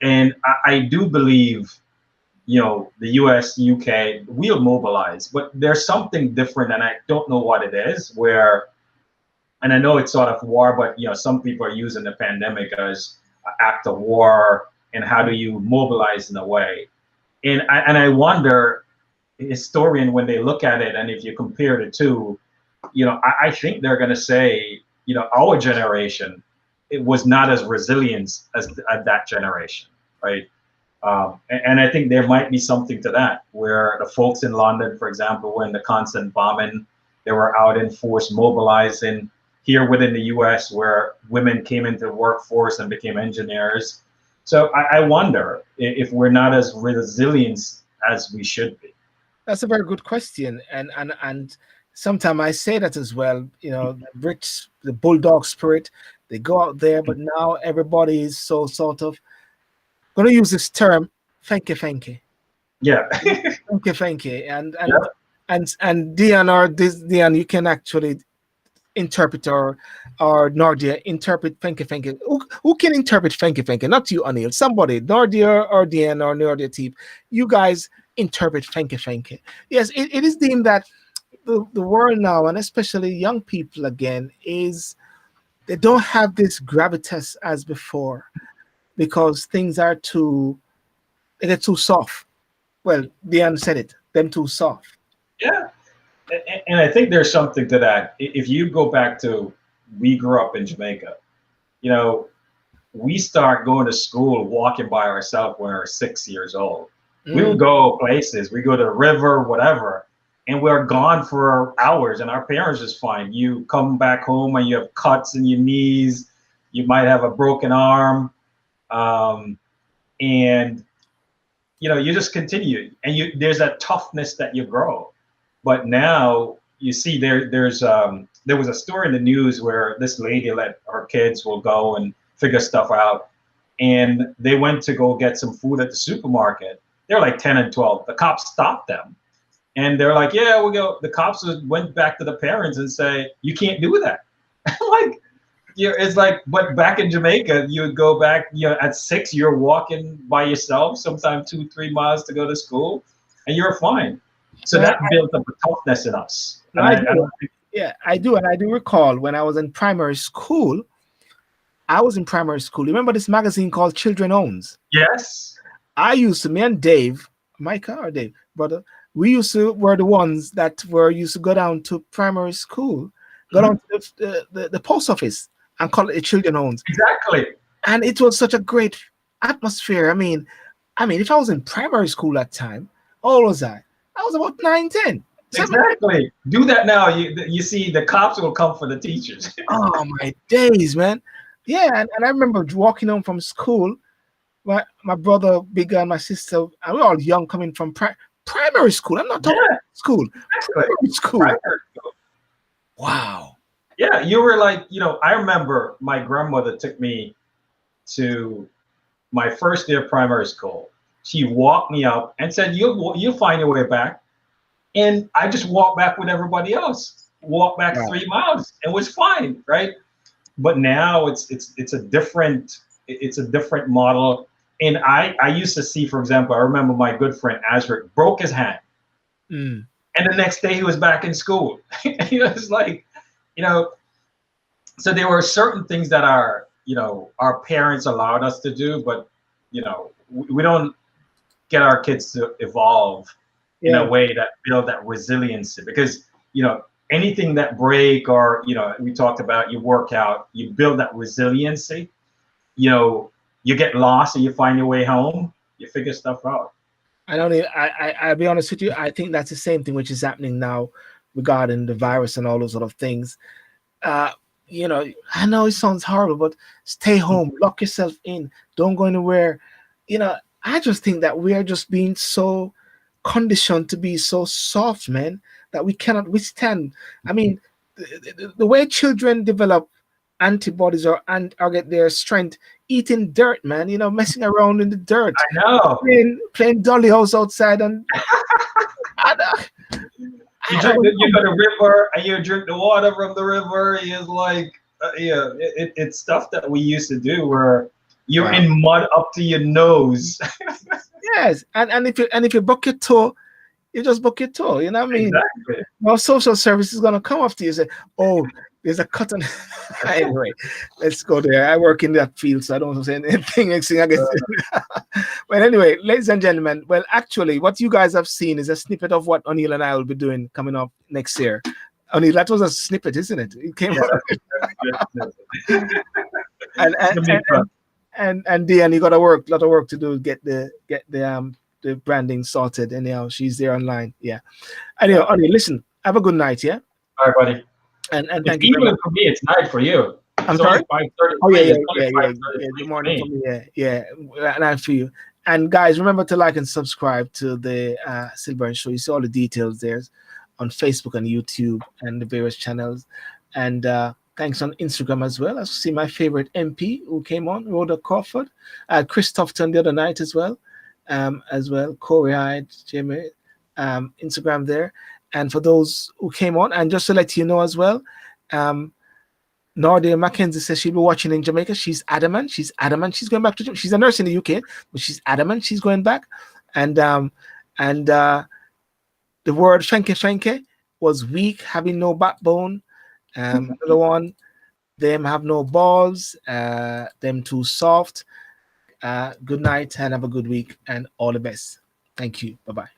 And I do believe, you know, the US, UK, we'll mobilize, but there's something different, and I don't know what it is, where, and I know it's sort of war, but, you know, some people are using the pandemic as an act of war, and how do you mobilize in a way? And I wonder, historian, when they look at it, and if you compare the two, you know, I think they're going to say, you know, our generation, it was not as resilient as that generation, right? And I think there might be something to that, where the folks in London, for example, when the constant bombing, they were out in force mobilizing. Here within the US, where women came into the workforce and became engineers. So I wonder if we're not as resilient as we should be. That's a very good question, and sometimes I say that as well. You know, the Brits, the bulldog spirit, they go out there, but now everybody is so sort of going to use this term, thank you. Yeah. thank you, and Dion, you can actually interpret or Nordia interpret thank you. Who can interpret thank you? Not you, Oneil. Somebody, Nordia or Dion or Nordia team. You guys interpret thank you. Yes, it is deemed that the world now, and especially young people again, is they don't have this gravitas as before, because things are they get too soft. Well, Dion said it, them too soft. Yeah. And I think there's something to that. If you go back to, we grew up in Jamaica, you know, we start going to school walking by ourselves when we were 6 years old. We would go places, we go to the river, whatever, and we're gone for hours, and our parents just fine. You come back home and you have cuts in your knees, you might have a broken arm, and you know, you just continue, and there's that toughness that you grow. But now you see there was a story in the news where this lady let her kids will go and figure stuff out, and they went to go get some food at the supermarket. They're like 10 and 12. The cops stopped them, and they're like, "Yeah, we'll go." The cops went back to the parents and say, "You can't do that." Like, it's like, but back in Jamaica, you would go back. You know, at 6, you're walking by yourself, sometimes 2-3 miles to go to school, and you're fine. So that built up a toughness in us. I do. And I do recall when I was in primary school, remember this magazine called Children Owns? Yes. Me and Dave, Micah or Dave, brother, we were the ones that used to go down to primary school, go down to the post office and call it the Children Owns. Exactly. And it was such a great atmosphere. I mean, if I was in primary school that time, how old was I? I was about 9, 10. Exactly. Do that now. You see, the cops will come for the teachers. Oh my days, man. Yeah, and I remember walking home from school. My brother, bigger, and my sister, and we're all young, coming from primary school. I'm not talking school. Primary school. Wow. Yeah, you were like, you know, I remember my grandmother took me to my first day of primary school. She walked me up and said, you'll find your way back. And I just walked back with everybody else. walk back Wow. 3 miles. It was fine, right? But now it's a different model. And I used to see, for example, I remember my good friend Azric broke his hand, Mm. and the next day he was back in school. It's like, so there were certain things that our parents allowed us to do, but we don't get our kids to evolve in a way that build that resiliency, because anything that break, or we talked about, you work out, you build that resiliency, you get lost and you find your way home, you figure stuff out. I'll be honest with you, I think that's the same thing which is happening now regarding the virus and all those sort of things. I know it sounds horrible, but stay home, lock yourself in, don't go anywhere. I just think that we are just being so conditioned to be so soft, man, that we cannot withstand. I mean, the way children develop antibodies or get their strength eating dirt, man, messing around in the dirt. I know. Playing dolly house outside, and you go to the river and you drink the water from the river. It's like, it's stuff that we used to do where you're in mud up to your nose. Yes, and if you buck your toe, you just buck your toe. You know what I mean? Exactly. No social service is gonna come after you and say, "Oh, there's a cut on." Anyway, let's go there. I work in that field, so I don't say anything. I guess. But anyway, ladies and gentlemen, well, actually, what you guys have seen is a snippet of what Oneil and I will be doing coming up next year. Oneil, that was a snippet, isn't it? It came out. And Deanne, you got a lot of work to do. Get the branding sorted. Anyhow, she's there online. Yeah. Anyway, Oneil, listen. Have a good night. Yeah. All right, buddy. And thank you. Even for me, it's night for you. I'm sorry. 5:30. Oh yeah. Good morning for me. Yeah. Night for you. And guys, remember to like and subscribe to the Sylbourne Show. You see all the details there on Facebook and YouTube and the various channels. And thanks on Instagram as well. I see my favorite MP who came on, Rhoda Crawford, Chris Tufton the other night as well. Corey Hyde, Jamie, Instagram there. And for those who came on, and just to let you know as well, Nordia Mackenzie says she'll be watching in Jamaica. She's adamant. She's going back to Jamaica. She's a nurse in the UK, but she's adamant she's going back. And the word Fenke was weak, having no backbone. Another one, them have no balls, them too soft. Good night and have a good week and all the best. Thank you. Bye-bye.